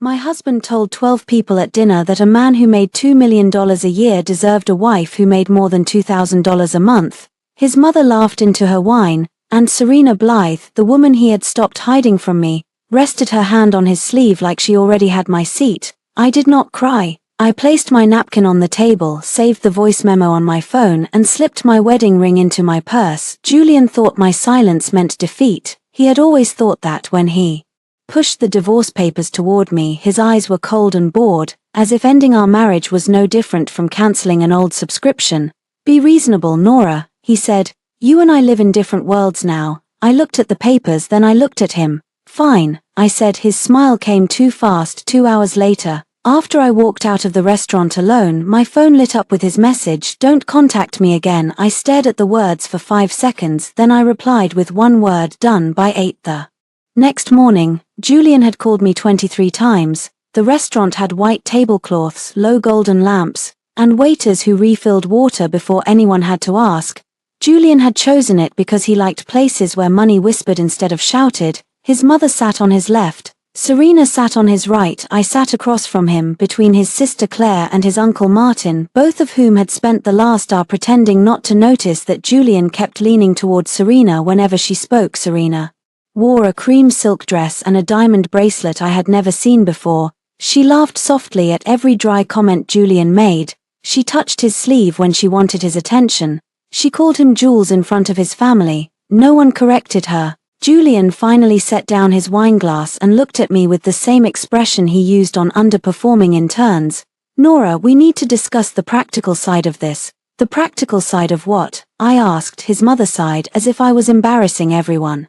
My husband told 12 people at dinner that a man who made $2 million a year deserved a wife who made more than $2,000 a month. His mother laughed into her wine, and Serena Blythe, the woman he had stopped hiding from me, rested her hand on his sleeve like she already had my seat. I did not cry. I placed my napkin on the table, saved the voice memo on my phone, and slipped my wedding ring into my purse. Julian thought my silence meant defeat. He had always thought that when he pushed the divorce papers toward me. His eyes were cold and bored, as if ending our marriage was no different from canceling an old subscription. Be reasonable, Nora, he said. You and I live in different worlds now. I looked at the papers, then I looked at him. Fine, I said. His smile came too fast. 2 hours later, after I walked out of the restaurant alone, my phone lit up with his message, "Don't contact me again." I stared at the words for 5 seconds, then I replied with one word, "Done." By 8 the next morning, Julian had called me 23 times. The restaurant had white tablecloths, low golden lamps, and waiters who refilled water before anyone had to ask. Julian had chosen it because he liked places where money whispered instead of shouted. His mother sat on his left. Serena sat on his right. I sat across from him, between his sister Claire and his uncle Martin, both of whom had spent the last hour pretending not to notice that Julian kept leaning towards Serena whenever she spoke. Serena wore a cream silk dress and a diamond bracelet I had never seen before. She laughed softly at every dry comment Julian made. She touched his sleeve when she wanted his attention. She called him Jules in front of his family. No one corrected her. Julian finally set down his wineglass and looked at me with the same expression he used on underperforming interns. "Nora, we need to discuss the practical side of this." "The practical side of what?" I asked. "His mother side," as if I was embarrassing everyone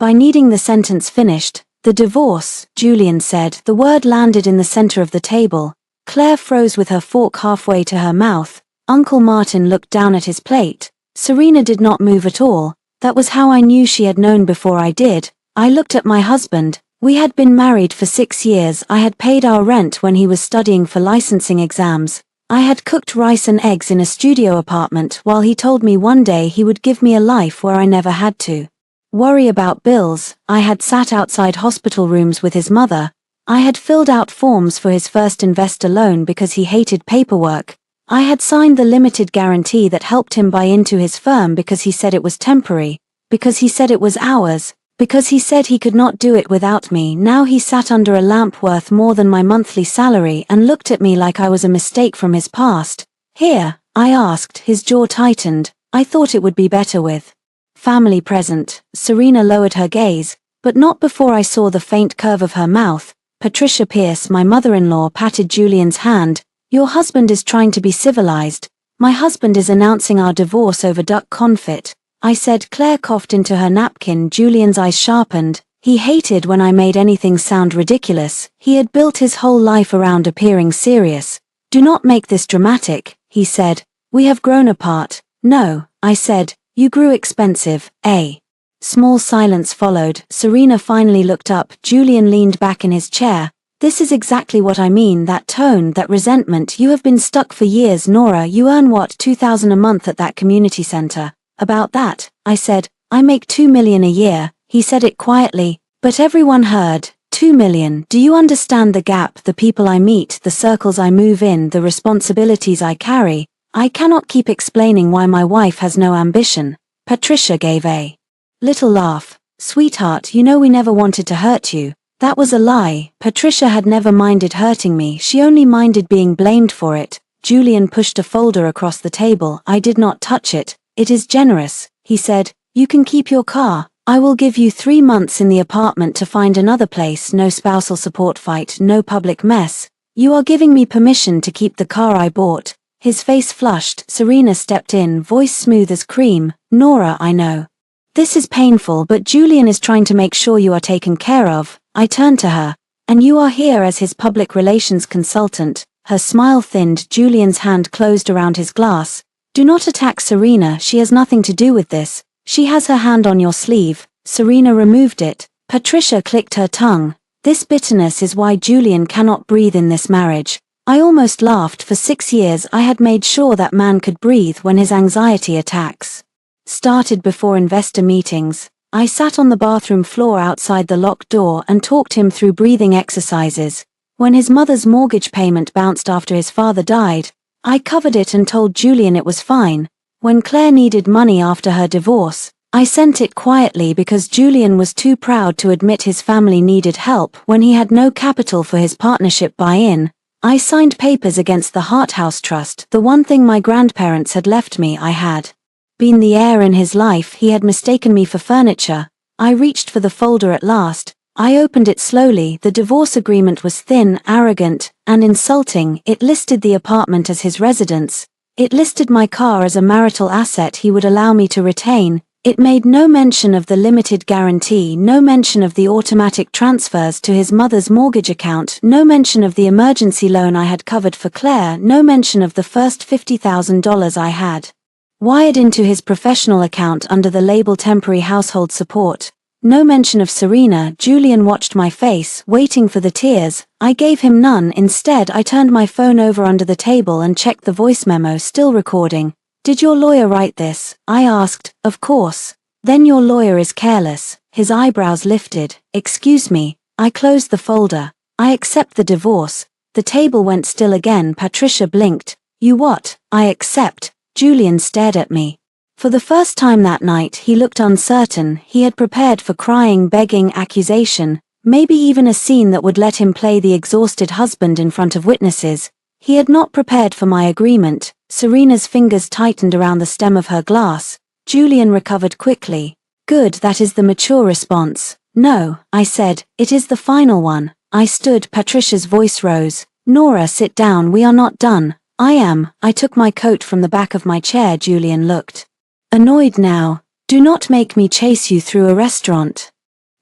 by needing the sentence finished. "The divorce," Julian said. The word landed in the center of the table. Claire froze with her fork halfway to her mouth. Uncle Martin looked down at his plate. Serena did not move at all. That was how I knew she had known before I did. I looked at my husband. We had been married for 6 years. I had paid our rent when he was studying for licensing exams. I had cooked rice and eggs in a studio apartment while he told me one day he would give me a life where I never had to worry about bills. I had sat outside hospital rooms with his mother. I had filled out forms for his first investor loan because he hated paperwork. I had signed the limited guarantee that helped him buy into his firm because he said it was temporary, because he said it was ours, because he said he could not do it without me. Now he sat under a lamp worth more than my monthly salary and looked at me like I was a mistake from his past. "Here?" I asked. His jaw tightened. "I thought it would be better with family present." Serena lowered her gaze, but not before I saw the faint curve of her mouth. Patricia Pierce, my mother-in-law, patted Julian's hand. "Your husband is trying to be civilized." "My husband is announcing our divorce over duck confit," I said. Claire coughed into her napkin. Julian's eyes sharpened. He hated when I made anything sound ridiculous. He had built his whole life around appearing serious. "Do not make this dramatic," he said. "We have grown apart." "No," I said. "You grew expensive." A small silence followed. Serena finally looked up. Julian leaned back in his chair. "This is exactly what I mean, that tone, that resentment. You have been stuck for years. Nora, you earn what, $2,000 a month at that community center?" "About that," I said. "I make $2 million a year." He said it quietly, but everyone heard. $2 million. Do you understand the gap, the people I meet, the circles I move in, the responsibilities I carry? I cannot keep explaining why my wife has no ambition." Patricia gave a little laugh. "Sweetheart, you know we never wanted to hurt you." That was a lie. Patricia had never minded hurting me. She only minded being blamed for it. Julian pushed a folder across the table. I did not touch it. "It is generous," he said. "You can keep your car. I will give you 3 months in the apartment to find another place. No spousal support fight, no public mess. You are giving me permission to keep the car I bought." His face flushed. Serena stepped in, voice smooth as cream. "Nora, I know this is painful, but Julian is trying to make sure you are taken care of." I turned to her. "And you are here as his public relations consultant." Her smile thinned. Julian's hand closed around his glass. "Do not attack Serena. She has nothing to do with this. She has her hand on your sleeve." Serena removed it. Patricia clicked her tongue. "This bitterness is why Julian cannot breathe in this marriage." I almost laughed. For 6 years I had made sure that man could breathe when his anxiety attacks started before investor meetings. I sat on the bathroom floor outside the locked door and talked him through breathing exercises. When his mother's mortgage payment bounced after his father died, I covered it and told Julian it was fine. When Claire needed money after her divorce, I sent it quietly because Julian was too proud to admit his family needed help when he had no capital for his partnership buy-in. I signed papers against the Harthouse Trust, the one thing my grandparents had left me. I had been the heir in his life. He had mistaken me for furniture. I reached for the folder at last. I opened it slowly. The divorce agreement was thin, arrogant, and insulting. It listed the apartment as his residence. It listed my car as a marital asset he would allow me to retain. It made no mention of the limited guarantee, no mention of the automatic transfers to his mother's mortgage account, no mention of the emergency loan I had covered for Claire, no mention of the first $50,000 I had wired into his professional account under the label temporary household support. No mention of Serena. Julian watched my face, waiting for the tears. I gave him none. Instead, I turned my phone over under the table and checked the voice memo still recording. "Did your lawyer write this?" I asked. "Of course." "Then your lawyer is careless." His eyebrows lifted. "Excuse me." I closed the folder. "I accept the divorce." The table went still again. Patricia blinked. "You what?" "I accept." Julian stared at me. For the first time that night he looked uncertain. He had prepared for crying, begging, accusation, maybe even a scene that would let him play the exhausted husband in front of witnesses. He had not prepared for my agreement. Serena's fingers tightened around the stem of her glass. Julian recovered quickly. "Good, that is the mature response." "No," I said, "it is the final one." I stood. Patricia's voice rose. "Nora, sit down, we are not done." "I am." I took my coat from the back of my chair. Julian looked annoyed now. "Do not make me chase you through a restaurant."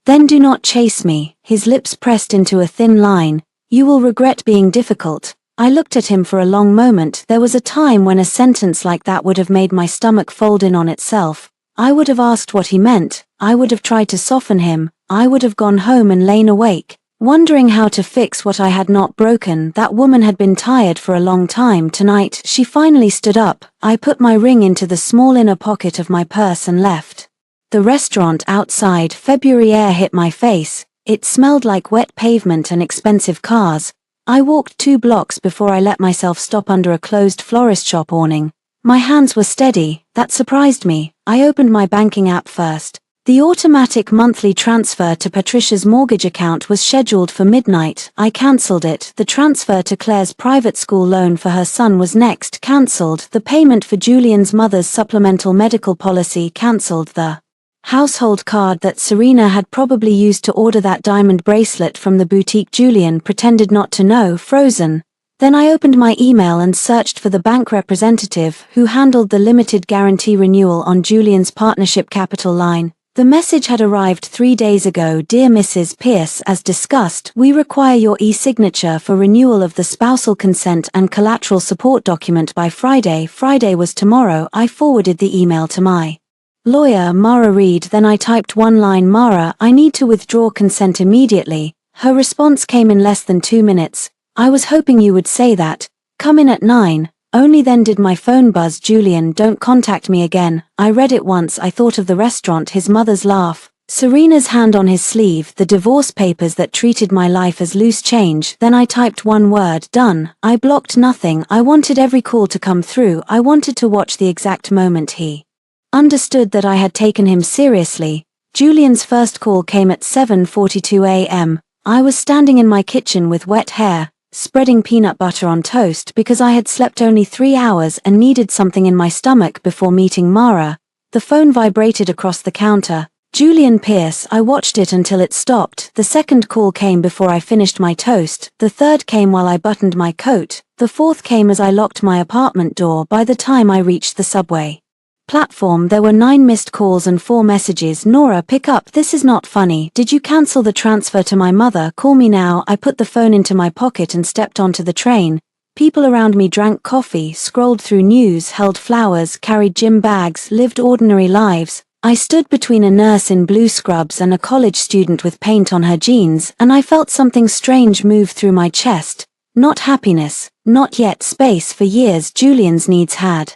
"Then do not chase me." His lips pressed into a thin line. "You will regret being difficult." I looked at him for a long moment. There was a time when a sentence like that would have made my stomach fold in on itself. I would have asked what he meant. I would have tried to soften him. I would have gone home and lain awake, wondering how to fix what I had not broken. That woman had been tired for a long time. Tonight, she finally stood up. I put my ring into the small inner pocket of my purse and left the restaurant. Outside, February air hit my face. It smelled like wet pavement and expensive cars. I walked 2 blocks before I let myself stop under a closed florist shop awning. My hands were steady. That surprised me. I opened my banking app first. The automatic monthly transfer to Patricia's mortgage account was scheduled for midnight. I cancelled it. The transfer to Claire's private school loan for her son was next. Cancelled. The payment for Julian's mother's supplemental medical policy. Cancelled. The household card that Serena had probably used to order that diamond bracelet from the boutique Julian pretended not to know. Frozen. Then I opened my email and searched for the bank representative who handled the limited guarantee renewal on Julian's partnership capital line. The message had arrived 3 days ago. "Dear Mrs. Pierce, as discussed, we require your e-signature for renewal of the spousal consent and collateral support document by Friday." Friday was tomorrow. I forwarded the email to my lawyer, Mara Reed. Then I typed one line: "Mara, I need to withdraw consent immediately." Her response came in less than 2 minutes. "I was hoping you would say that. Come in at 9. Only then did my phone buzz. "Julian, don't contact me again." I read it once. I thought of the restaurant, his mother's laugh, Serena's hand on his sleeve, the divorce papers that treated my life as loose change. Then I typed one word: done. I blocked nothing. I wanted every call to come through. I wanted to watch the exact moment he understood that I had taken him seriously. Julian's first call came at 7:42 a.m. I was standing in my kitchen with wet hair, spreading peanut butter on toast because I had slept only 3 hours and needed something in my stomach before meeting Mara. The phone vibrated across the counter. "Julian Pierce." I watched it until it stopped. The second call came before I finished my toast. The third came while I buttoned my coat. The fourth came as I locked my apartment door. By the time I reached the subway platform, there were 9 missed calls and 4 messages. "Nora, pick up. This is not funny. Did you cancel the transfer to my mother? Call me now." I put the phone into my pocket and stepped onto the train. People around me drank coffee, scrolled through news, held flowers, carried gym bags, lived ordinary lives. I stood between a nurse in blue scrubs and a college student with paint on her jeans, and I felt something strange move through my chest. Not happiness, not yet space. For years Julian's needs had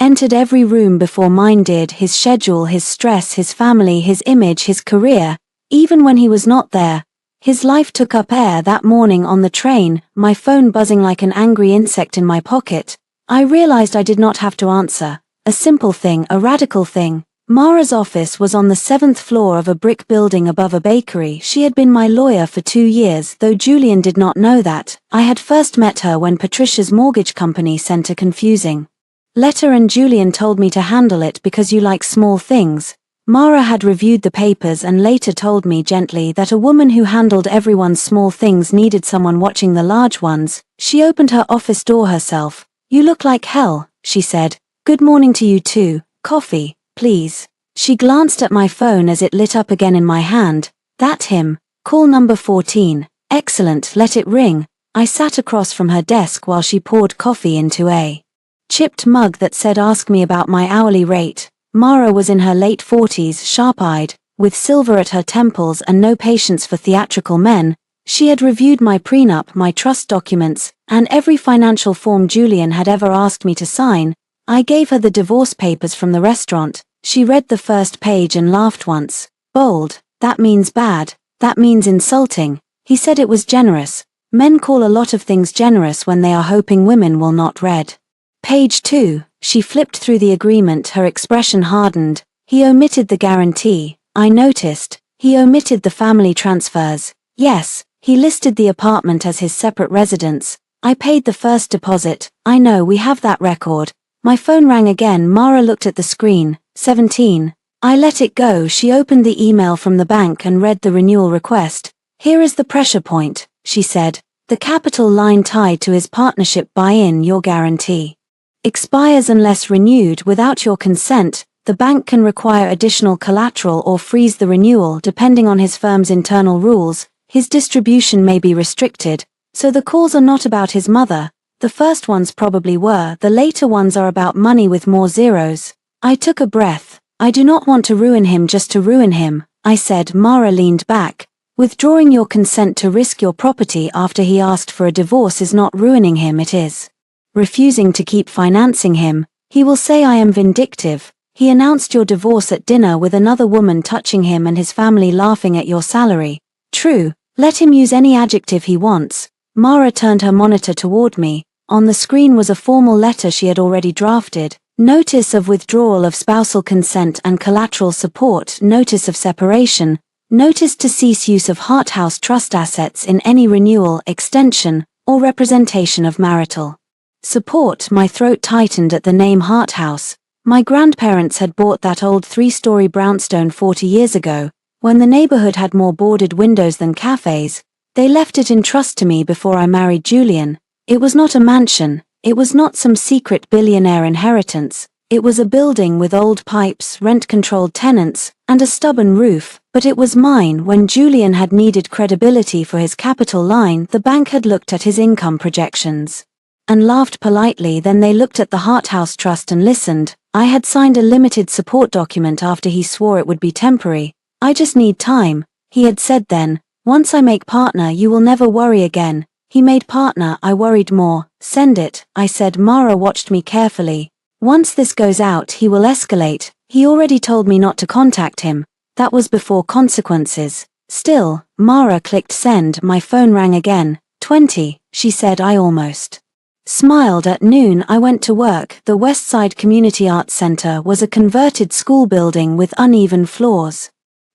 entered every room before mine did: his schedule, his stress, his family, his image, his career. Even when he was not there, His life took up air that morning on the train, my phone buzzing like an angry insect in my pocket. I realized I did not have to answer. A simple thing, a radical thing. Mara's office was on the 7th floor of a brick building above a bakery. She had been my lawyer for 2 years, though Julian did not know that. I had first met her when Patricia's mortgage company sent a confusing letter and Julian told me to handle it because you like small things. Mara had reviewed the papers and later told me gently that a woman who handled everyone's small things needed someone watching the large ones. She opened her office door herself. "You look like hell," she said. "Good morning to you too. Coffee, please." She glanced at my phone as it lit up again in my hand. "That him. Call number 14. Excellent, let it ring." I sat across from her desk while she poured coffee into a chipped mug that said "Ask me about my hourly rate." Mara was in her late 40s, sharp-eyed, with silver at her temples and no patience for theatrical men. She had reviewed my prenup, my trust documents, and every financial form Julian had ever asked me to sign. I gave her the divorce papers from the restaurant. She read the first page and laughed once. "Bold, that means bad, that means insulting." He said it was generous. Men call a lot of things generous when they are hoping women will not read. Page 2, she flipped through the agreement, her expression hardened. "He omitted the guarantee, I noticed. He omitted the family transfers. Yes, he listed the apartment as his separate residence. I paid the first deposit. I know, we have that record." My phone rang again. Mara looked at the screen. 17. I let it go. She opened the email from the bank and read the renewal request. "Here is the pressure point," she said. "The capital line tied to his partnership buy-in, your guarantee, expires unless renewed without your consent. The bank can require additional collateral or freeze the renewal depending on his firm's internal rules. His distribution may be restricted." So the calls are not about his mother. The first ones probably were, the later ones are about money with more zeros. I took a breath. "I do not want to ruin him just to ruin him," I said. Mara leaned back. "Withdrawing your consent to risk your property after he asked for a divorce is not ruining him, it is refusing to keep financing him. He will say I am vindictive. He announced your divorce at dinner with another woman touching him and his family laughing at your salary. True, let him use any adjective he wants." Mara turned her monitor toward me. On the screen was a formal letter she had already drafted. Notice of withdrawal of spousal consent and collateral support, notice of separation, notice to cease use of Harthouse trust assets in any renewal, extension, or representation of marital support. My throat tightened at the name Harthouse. My grandparents had bought that old 3-story brownstone 40 years ago, when the neighborhood had more boarded windows than cafes. They left it in trust to me before I married Julian. It was not a mansion, it was not some secret billionaire inheritance. It was a building with old pipes, rent-controlled tenants, and a stubborn roof, but it was mine. When Julian had needed credibility for his capital line, the bank had looked at his income projections and laughed politely. Then they looked at the Harthouse Trust and listened. I had signed a limited support document after he swore it would be temporary. "I just need time," he had said then. "Once I make partner, you will never worry again." He made partner. I worried more. "Send it," I said. Mara watched me carefully. "Once this goes out, he will escalate. He already told me not to contact him. That was before consequences." Still, Mara clicked send. My phone rang again. 20, she said. I almost smiled. At noon I went to work. The Westside Community Arts Center was a converted school building with uneven floors,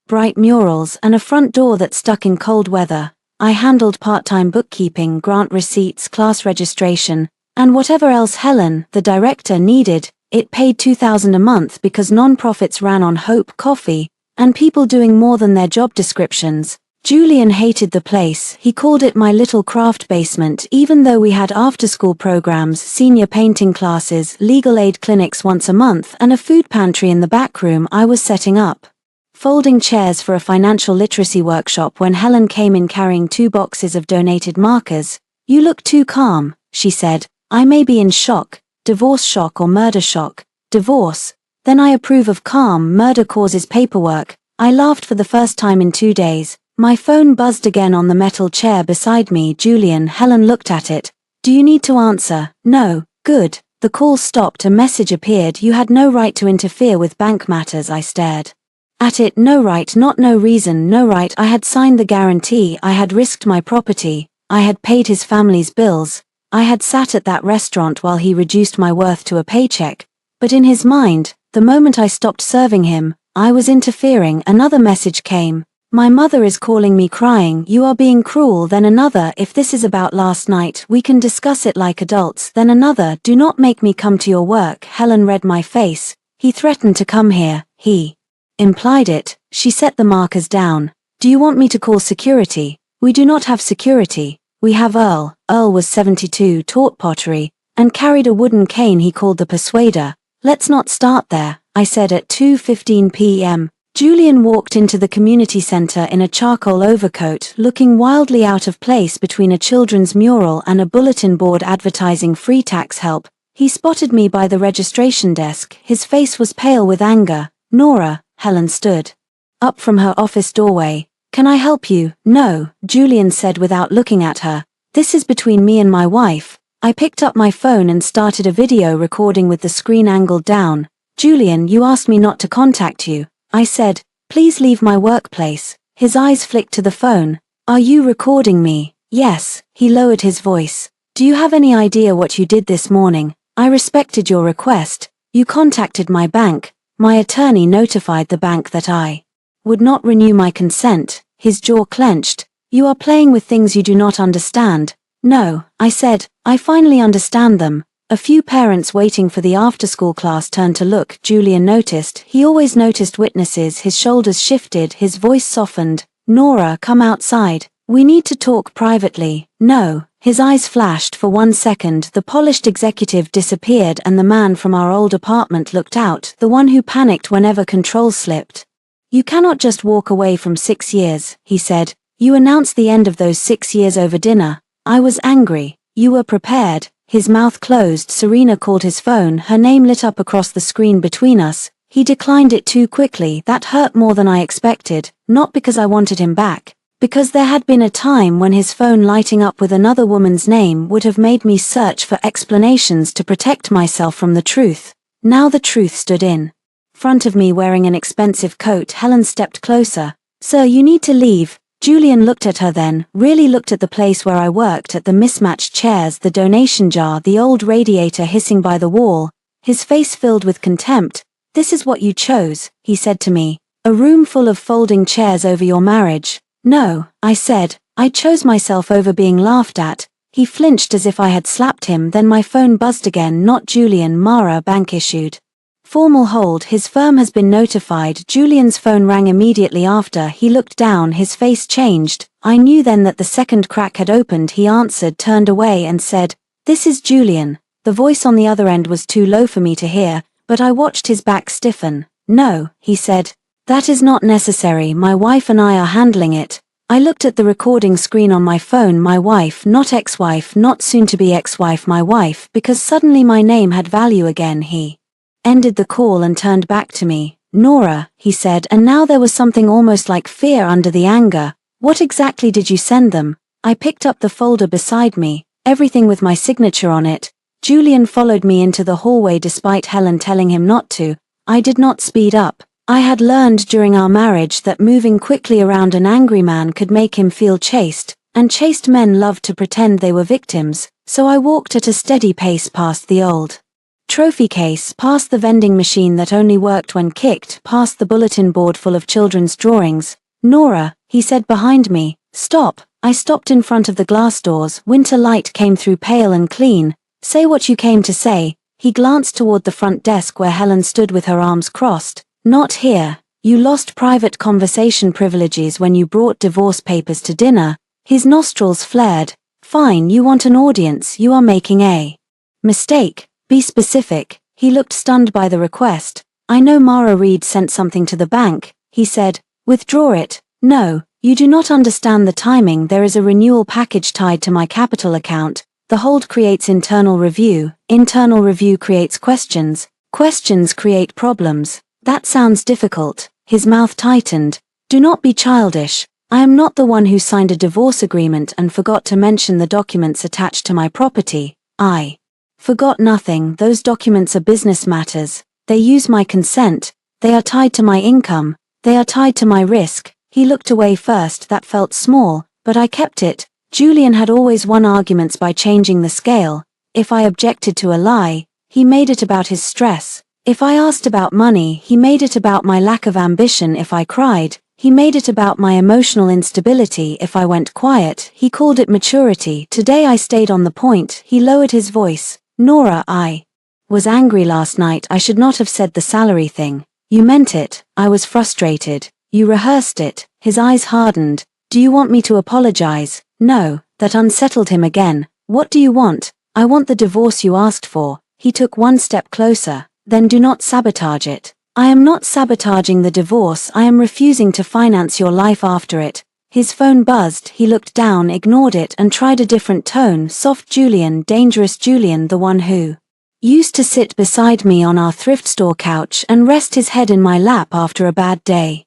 bright murals, and a front door that stuck in cold weather. I handled part-time bookkeeping, grant receipts, class registration, and whatever else Helen, the director, needed. It paid $2,000 a month because non-profits ran on hope, coffee, and people doing more than their job descriptions. Julian hated the place. He called it my little craft basement. Even though we had after-school programs, senior painting classes, legal aid clinics once a month, and a food pantry in the back room, I was setting up folding chairs for a financial literacy workshop when Helen came in carrying 2 boxes of donated markers. "You look too calm," she said. "I may be in shock, divorce shock or murder shock." "Divorce? Then I approve of calm. Murder causes paperwork." I laughed for the first time in 2 days. My phone buzzed again on the metal chair beside me. "Julian." Helen looked at it. "Do you need to answer?" "No." "Good." The call stopped. A message appeared. "You had no right to interfere with bank matters." I stared. At it, no right, not no reason, no right. I had signed the guarantee, I had risked my property, I had paid his family's bills, I had sat at that restaurant while he reduced my worth to a paycheck. But in his mind, the moment I stopped serving him, I was interfering. Another message came. My mother is calling me crying, you are being cruel. Then another, if this is about last night, we can discuss it like adults. Then another, do not make me come to your work. Helen read my face. He threatened to come here, he implied it. She set the markers down. Do you want me to call security? We do not have security. We have Earl. Earl was 72, taught pottery, and carried a wooden cane he called the Persuader. Let's not start there, I said at 2:15 p.m. Julian walked into the community center in a charcoal overcoat, looking wildly out of place between a children's mural and a bulletin board advertising free tax help. He spotted me by the registration desk. His face was pale with anger. Nora, Helen stood up from her office doorway. Can I help you? No, Julian said without looking at her. This is between me and my wife. I picked up my phone and started a video recording with the screen angled down. Julian, you asked me not to contact you. I said, please leave my workplace. His eyes flicked to the phone. Are you recording me? Yes, he lowered his voice. Do you have any idea what you did this morning? I respected your request. You contacted my bank. My attorney notified the bank that I would not renew my consent. His jaw clenched. You are playing with things you do not understand. No, I said, I finally understand them. A few parents waiting for the after-school class turned to look. Julian noticed. He always noticed witnesses. His shoulders shifted, his voice softened. Nora, come outside. We need to talk privately. No. His eyes flashed. For 1 second, the polished executive disappeared and the man from our old apartment looked out, the one who panicked whenever control slipped. You cannot just walk away from 6 years, he said. You announced the end of those 6 years over dinner. I was angry. You were prepared. His mouth closed. Serena called his phone. Her name lit up across the screen between us. He declined it too quickly. That hurt more than I expected, not because I wanted him back, because there had been a time when his phone lighting up with another woman's name would have made me search for explanations to protect myself from the truth. Now the truth stood in front of me wearing an expensive coat. Helen stepped closer. Sir, you need to leave. Julian looked at her then, really looked at the place where I worked, at the mismatched chairs, the donation jar, the old radiator hissing by the wall. His face filled with contempt. This is what you chose, he said to me. A room full of folding chairs over your marriage. No, I said, I chose myself over being laughed at. He flinched as if I had slapped him. Then my phone buzzed again. Not Julian. Mara, bank issued. Formal hold. His firm has been notified. Julian's phone rang immediately after. He looked down. His face changed. I knew then that the second crack had opened. He answered, turned away and said, This is Julian. The voice on the other end was too low for me to hear, but I watched his back stiffen. No, he said. That is not necessary. My wife and I are handling it. I looked at the recording screen on my phone. My wife, not ex-wife, not soon-to-be ex-wife, my wife, because suddenly my name had value again. He ended the call and turned back to me. Nora, he said, and now there was something almost like fear under the anger. What exactly did you send them? I picked up the folder beside me, everything with my signature on it. Julian followed me into the hallway despite Helen telling him not to. I did not speed up. I had learned during our marriage that moving quickly around an angry man could make him feel chased, and chased men loved to pretend they were victims, so I walked at a steady pace past the old trophy case, past the vending machine that only worked when kicked, past the bulletin board full of children's drawings. Nora, he said behind me. Stop. I stopped in front of the glass doors. Winter light came through pale and clean. Say what you came to say. He glanced toward the front desk where Helen stood with her arms crossed. Not here. You lost private conversation privileges when you brought divorce papers to dinner. His nostrils flared. Fine, you want an audience. You are making a mistake. Be specific. He looked stunned by the request. I know Mara Reed sent something to the bank, he said. Withdraw it. No, you do not understand the timing. There is a renewal package tied to my capital account. The hold creates internal review. Internal review creates questions. Questions create problems. That sounds difficult. His mouth tightened. Do not be childish. I am not the one who signed a divorce agreement and forgot to mention the documents attached to my property. I forgot nothing. Those documents are business matters. They use my consent. They are tied to my income. They are tied to my risk. He looked away first. That felt small, but I kept it. Julian had always won arguments by changing the scale. If I objected to a lie, he made it about his stress. If I asked about money, he made it about my lack of ambition. If I cried, he made it about my emotional instability. If I went quiet, he called it maturity. Today I stayed on the point. He lowered his voice. Nora, I was angry last night. I should not have said the salary thing. You meant it. I was frustrated. You rehearsed it. His eyes hardened. Do you want me to apologize? No. That unsettled him again. What do you want? I want the divorce you asked for. He took one step closer. Then do not sabotage it. I am not sabotaging the divorce. I am refusing to finance your life after it. His phone buzzed. He looked down, ignored it, and tried a different tone. Soft Julian, dangerous Julian, the one who used to sit beside me on our thrift store couch and rest his head in my lap after a bad day.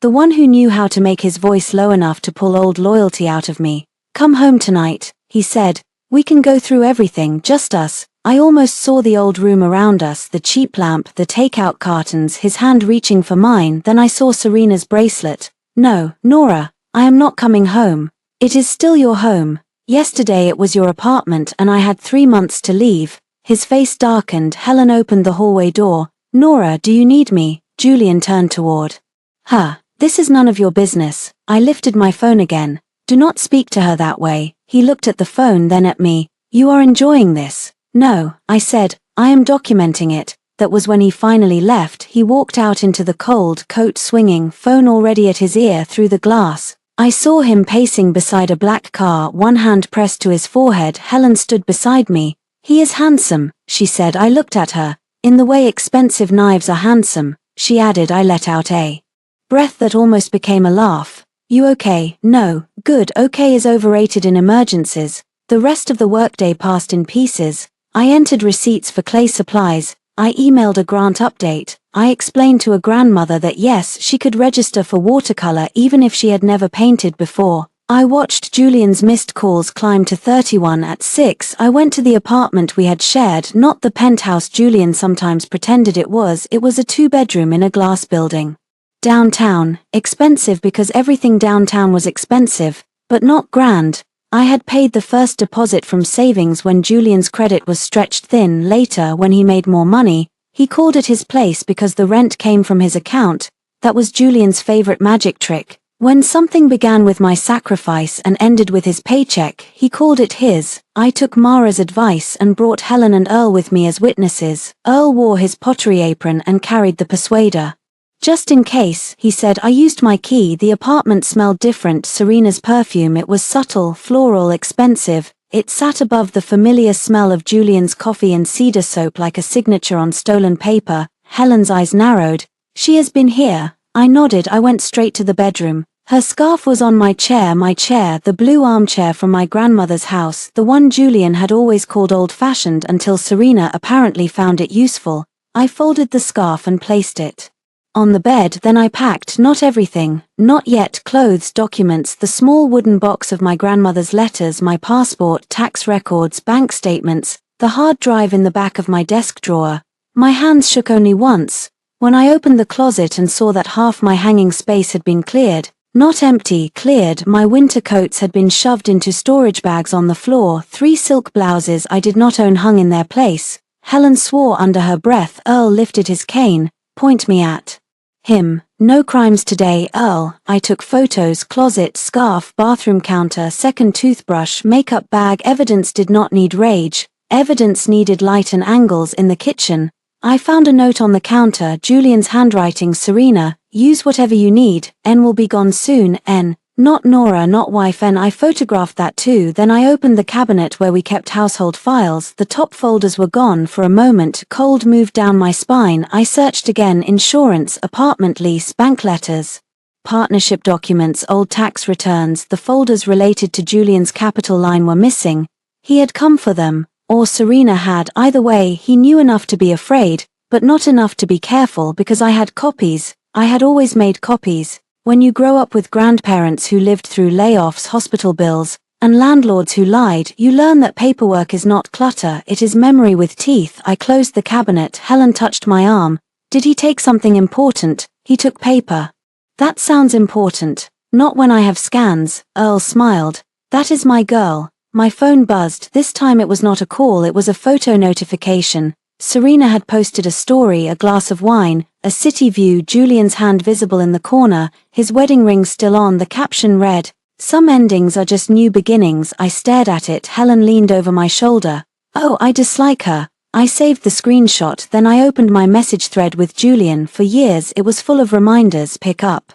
The one who knew how to make his voice low enough to pull old loyalty out of me. Come home tonight, he said. We can go through everything, just us. I almost saw the old room around us, the cheap lamp, the takeout cartons, his hand reaching for mine. Then I saw Serena's bracelet. No, Nora, I am not coming home. It is still your home. Yesterday it was your apartment and I had 3 months to leave. His face darkened. Helen opened the hallway door. Nora, do you need me? Julian turned toward her. This is none of your business. I lifted my phone again. Do not speak to her that way. He looked at the phone, then at me. You are enjoying this? No, I said. I am documenting it. That was when he finally left. He walked out into the cold, coat swinging, phone already at his ear through the glass. I saw him pacing beside a black car, one hand pressed to his forehead. Helen stood beside me. He is handsome, she said. I looked at her. In the way expensive knives are handsome, she added. I let out a breath that almost became a laugh. You okay? No. Good. Okay is overrated in emergencies. The rest of the workday passed in pieces. I entered receipts for clay supplies. I emailed a grant update. I explained to a grandmother that yes, she could register for watercolor even if she had never painted before. I watched Julian's missed calls climb to 31 at 6. I went to the apartment we had shared, not the penthouse Julian sometimes pretended it was. It was a 2-bedroom in a glass building. Downtown, expensive because everything downtown was expensive, but not grand. I had paid the first deposit from savings when Julian's credit was stretched thin. Later, when he made more money, he called it his place because the rent came from his account. That was Julian's favorite magic trick. When something began with my sacrifice and ended with his paycheck, he called it his. I took Mara's advice and brought Helen and Earl with me as witnesses. Earl wore his pottery apron and carried the persuader. Just in case, he said. I used my key. The apartment smelled different. Serena's perfume, it was subtle, floral, expensive. It sat above the familiar smell of Julian's coffee and cedar soap like a signature on stolen paper. Helen's eyes narrowed. She has been here. I nodded. I went straight to the bedroom. Her scarf was on my chair, the blue armchair from my grandmother's house, the one Julian had always called old-fashioned until Serena apparently found it useful. I folded the scarf and placed it on the bed. Then I packed, not everything, not yet, clothes, documents, the small wooden box of my grandmother's letters, my passport, tax records, bank statements, the hard drive in the back of my desk drawer. My hands shook only once. When I opened the closet and saw that half my hanging space had been cleared, not empty, cleared, my winter coats had been shoved into storage bags on the floor, 3 silk blouses I did not own hung in their place. Helen swore under her breath. Earl lifted his cane. Point me at him. No crimes today, Earl. I took photos, closet, scarf, bathroom counter, second toothbrush, makeup bag. Evidence did not need rage. Evidence needed light and angles. In the kitchen, I found a note on the counter, Julian's handwriting. Serena, use whatever you need. N will be gone soon. N. Not Nora, not wife. N. I photographed that too. Then I opened the cabinet where we kept household files. The top folders were gone. For a moment, cold moved down my spine. I searched again. Insurance, apartment lease, bank letters, partnership documents, old tax returns. The folders related to Julian's capital line were missing. He had come for them, or Serena had. Either way, he knew enough to be afraid, but not enough to be careful because I had copies. I had always made copies. When you grow up with grandparents who lived through layoffs, hospital bills, and landlords who lied, you learn that paperwork is not clutter, it is memory with teeth. I closed the cabinet. Helen touched my arm. Did he take something important? He took paper. That sounds important. Not when I have scans, Earl smiled. That is my girl. My phone buzzed. This time it was not a call, it was a photo notification. Serena had posted a story, a glass of wine, a city view, Julian's hand visible in the corner, his wedding ring still on. The caption read, "Some endings are just new beginnings." I stared at it. Helen leaned over my shoulder. "Oh, I dislike her." I saved the screenshot, then I opened my message thread with Julian. For years it was full of reminders. Pick up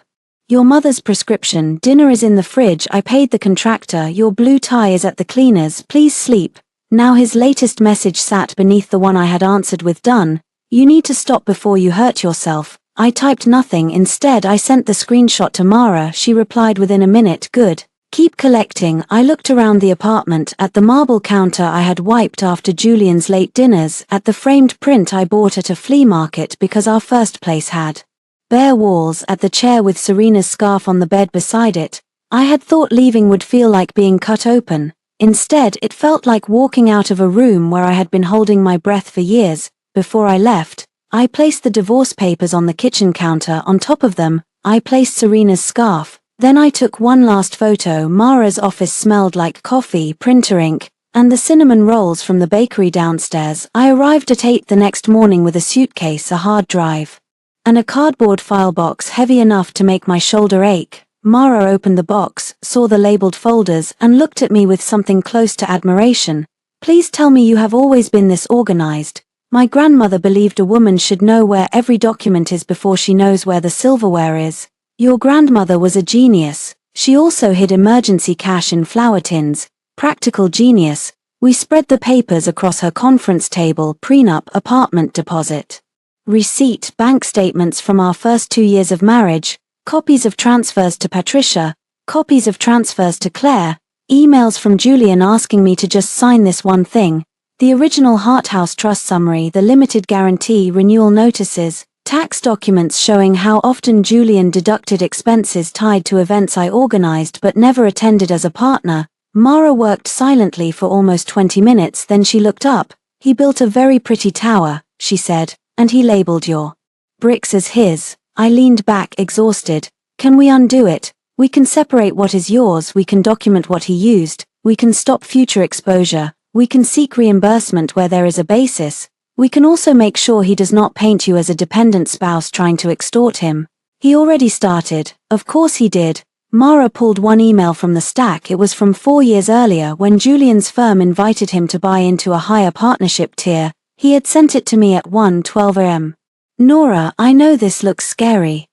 your mother's prescription, dinner is in the fridge, I paid the contractor, your blue tie is at the cleaners, please sleep. Now his latest message sat beneath the one I had answered with, done. You need to stop before you hurt yourself. I typed nothing. Instead I sent the screenshot to Mara. She replied within a minute, good. Keep collecting. I looked around the apartment, at the marble counter I had wiped after Julian's late dinners, at the framed print I bought at a flea market because our first place had bare walls, at the chair with Serena's scarf on the bed beside it. I had thought leaving would feel like being cut open. Instead, it felt like walking out of a room where I had been holding my breath for years. Before I left, I placed the divorce papers on the kitchen counter. On top of them, I placed Serena's scarf. Then I took one last photo. Mara's office smelled like coffee, printer ink, and the cinnamon rolls from the bakery downstairs. I arrived at 8 the next morning with a suitcase, a hard drive, and a cardboard file box heavy enough to make my shoulder ache. Mara opened the box, saw the labeled folders, and looked at me with something close to admiration. Please tell me you have always been this organized. My grandmother believed a woman should know where every document is before she knows where the silverware is. Your grandmother was a genius. She also hid emergency cash in flour tins. Practical genius. We spread the papers across her conference table, prenup, apartment deposit, receipt, bank statements from our first 2 years of marriage, copies of transfers to Patricia, copies of transfers to Claire, emails from Julian asking me to just sign this one thing, the original Harthouse Trust summary, the limited guarantee renewal notices, tax documents showing how often Julian deducted expenses tied to events I organized but never attended as a partner. Mara worked silently for almost 20 minutes, then she looked up. He built a very pretty tower, she said, and he labeled your bricks as his. I leaned back, exhausted. Can we undo it? We can separate what is yours, we can document what he used, we can stop future exposure, we can seek reimbursement where there is a basis. We can also make sure he does not paint you as a dependent spouse trying to extort him. He already started. Of course he did. Mara pulled one email from the stack. It was from 4 years earlier when Julian's firm invited him to buy into a higher partnership tier. He had sent it to me at 1:12 a.m. Nora, I know this looks scary,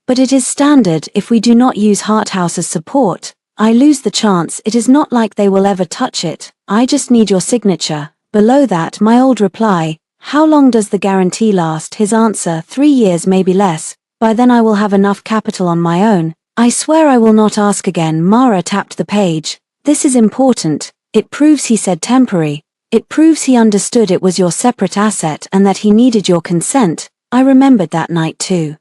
but it is standard. If we do not use Harthouse as support, I lose the chance. It is not like they will ever touch it. I just need your signature. Below that, my old reply. How long does the guarantee last? His answer, 3 years, maybe less. By then I will have enough capital on my own. I swear I will not ask again. Mara tapped the page. This is important. It proves, he said, temporary. It proves he understood it was your separate asset and that he needed your consent. I remembered that night too.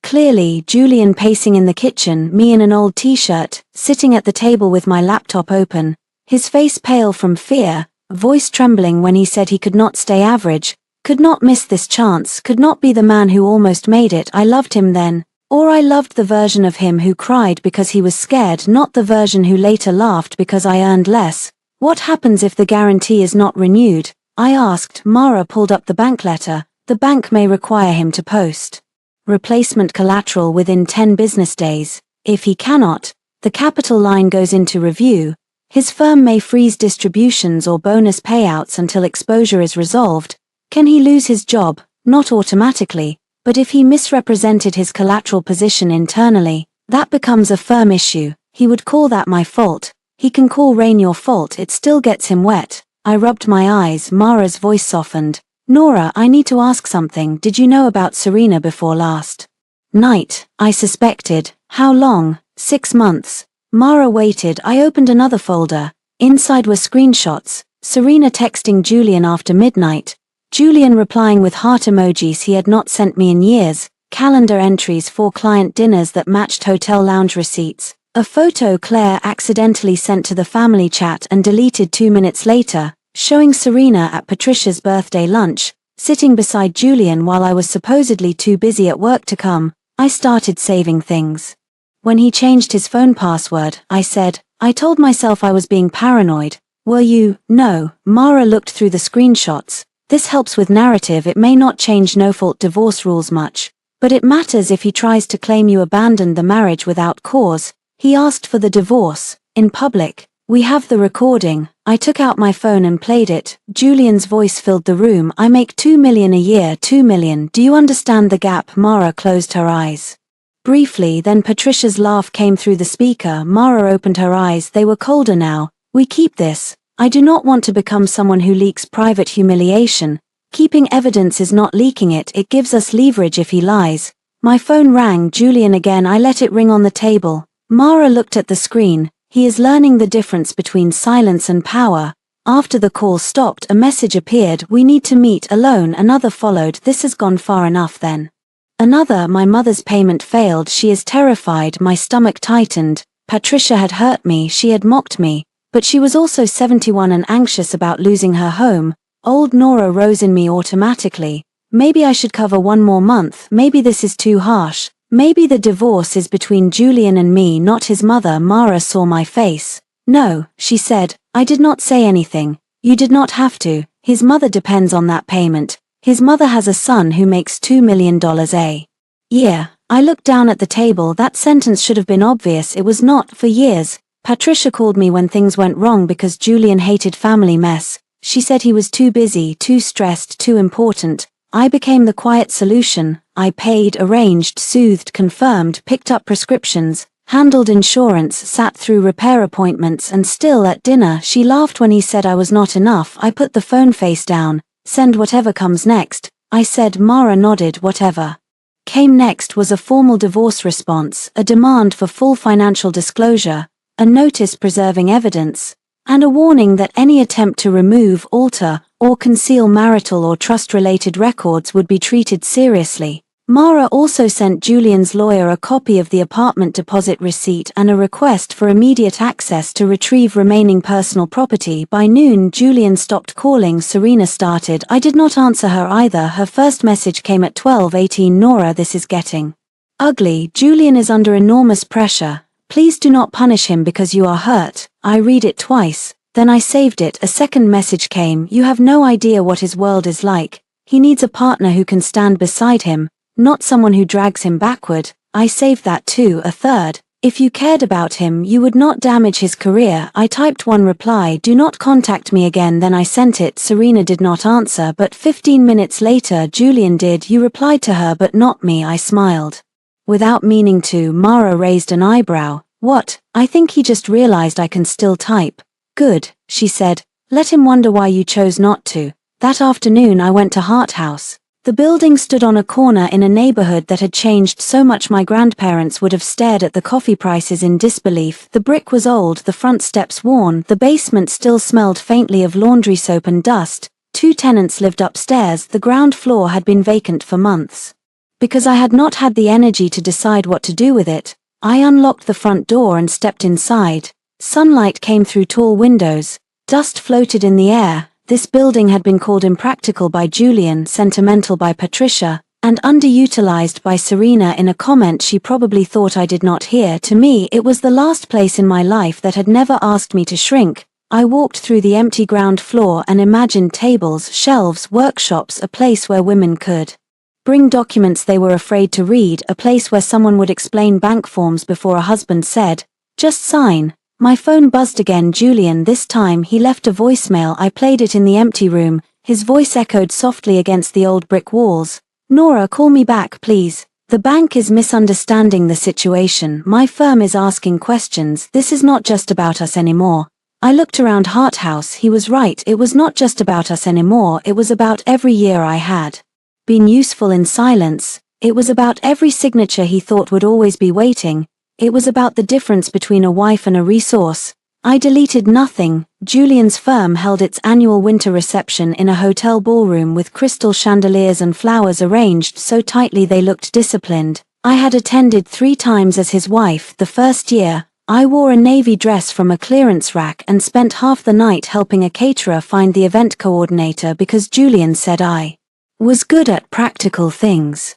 Clearly, Julian pacing in the kitchen, me in an old t-shirt, sitting at the table with my laptop open, his face pale from fear, voice trembling when he said he could not stay average, could not miss this chance, could not be the man who almost made it. I loved him then, or I loved the version of him who cried because he was scared, not the version who later laughed because I earned less. What happens if the guarantee is not renewed? I asked. Mara pulled up the bank letter. The bank may require him to post replacement collateral within 10 business days. If he cannot, the capital line goes into review. His firm may freeze distributions or bonus payouts until exposure is resolved. Can he lose his job? Not automatically, but if he misrepresented his collateral position internally, that becomes a firm issue. He would call that my fault. He can call rain your fault, it still gets him wet. I rubbed my eyes. Mara's voice softened. Nora, I need to ask something. Did you know about Serena before last night? I suspected. How long? 6 months. Mara waited. I opened another folder. Inside were screenshots. Serena texting Julian after midnight. Julian replying with heart emojis he had not sent me in years. Calendar entries for client dinners that matched hotel lounge receipts. A photo Claire accidentally sent to the family chat and deleted 2 minutes later, showing Serena at Patricia's birthday lunch, sitting beside Julian while I was supposedly too busy at work to come. I started saving things. When he changed his phone password, I said, I told myself I was being paranoid. Were you? No. Mara looked through the screenshots. This helps with narrative. It may not change no-fault divorce rules much, but it matters if he tries to claim you abandoned the marriage without cause. He asked for the divorce, in public. We have the recording. I took out my phone and played it. Julian's voice filled the room. I make $2 million a year. $2 million. Do you understand the gap? Mara closed her eyes. Briefly, then Patricia's laugh came through the speaker. Mara opened her eyes. They were colder now. We keep this. I do not want to become someone who leaks private humiliation. Keeping evidence is not leaking it. It gives us leverage if he lies. My phone rang. Julian again. I let it ring on the table. Mara looked at the screen. He is learning the difference between silence and power. After the call stopped, a message appeared. We need to meet alone. Another followed. This has gone far enough then. Another. My mother's payment failed. She is terrified. My stomach tightened. Patricia had hurt me. She had mocked me. But she was also 71 and anxious about losing her home. Old Nora rose in me automatically. Maybe I should cover one more month. Maybe this is too harsh. Maybe the divorce is between Julian and me, not his mother. Mara saw my face. No, she said. I did not say anything. You did not have to. His mother depends on that payment. His mother has a son who makes $2 million a year. I looked down at the table. That sentence should have been obvious. It was not. For years, Patricia called me when things went wrong because Julian hated family mess. She said he was too busy, too stressed, too important. I became the quiet solution. I paid, arranged, soothed, confirmed, picked up prescriptions, handled insurance, sat through repair appointments, and still at dinner she laughed when he said I was not enough. I put the phone face down. Send whatever comes next, I said. Mara nodded. Whatever came next was a formal divorce response, a demand for full financial disclosure, a notice preserving evidence, and a warning that any attempt to remove, alter, or conceal marital or trust-related records would be treated seriously. Mara also sent Julian's lawyer a copy of the apartment deposit receipt and a request for immediate access to retrieve remaining personal property. By noon, Julian stopped calling. Serena started. I did not answer her either. Her first message came at 12:18. Nora, this is getting ugly. Julian is under enormous pressure. Please do not punish him because you are hurt. I read it twice. Then I saved it. A second message came. You have no idea what his world is like. He needs a partner who can stand beside him, not someone who drags him backward. I saved that too. A third. If you cared about him, you would not damage his career. I typed one reply. Do not contact me again. Then I sent it. Serena did not answer, but 15 minutes later Julian did. You replied to her but not me. I smiled. Without meaning to. Mara raised an eyebrow. What? I think he just realized I can still type. Good, she said. Let him wonder why you chose not to. That afternoon I went to Hart House. The building stood on a corner in a neighborhood that had changed so much my grandparents would have stared at the coffee prices in disbelief. The brick was old, the front steps worn, the basement still smelled faintly of laundry soap and dust. 2 tenants lived upstairs. The ground floor had been vacant for months. Because I had not had the energy to decide what to do with it, I unlocked the front door and stepped inside. Sunlight came through tall windows. Dust floated in the air. This building had been called impractical by Julian, sentimental by Patricia, and underutilized by Serena in a comment she probably thought I did not hear. To me, it was the last place in my life that had never asked me to shrink. I walked through the empty ground floor and imagined tables, shelves, workshops, a place where women could bring documents they were afraid to read, a place where someone would explain bank forms before a husband said, "Just sign." My phone buzzed again. Julian. This time he left a voicemail. I played it in the empty room. His voice echoed softly against the old brick walls. Nora, call me back, please. The bank is misunderstanding the situation. My firm is asking questions. This is not just about us anymore. I looked around Hart House. He was right. It was not just about us anymore. It was about every year I had been useful in silence. It was about every signature he thought would always be waiting. It was about the difference between a wife and a resource. I deleted nothing. Julian's firm held its annual winter reception in a hotel ballroom with crystal chandeliers and flowers arranged so tightly they looked disciplined. I had attended 3 times as his wife. The first year, I wore a navy dress from a clearance rack and spent half the night helping a caterer find the event coordinator because Julian said I was good at practical things.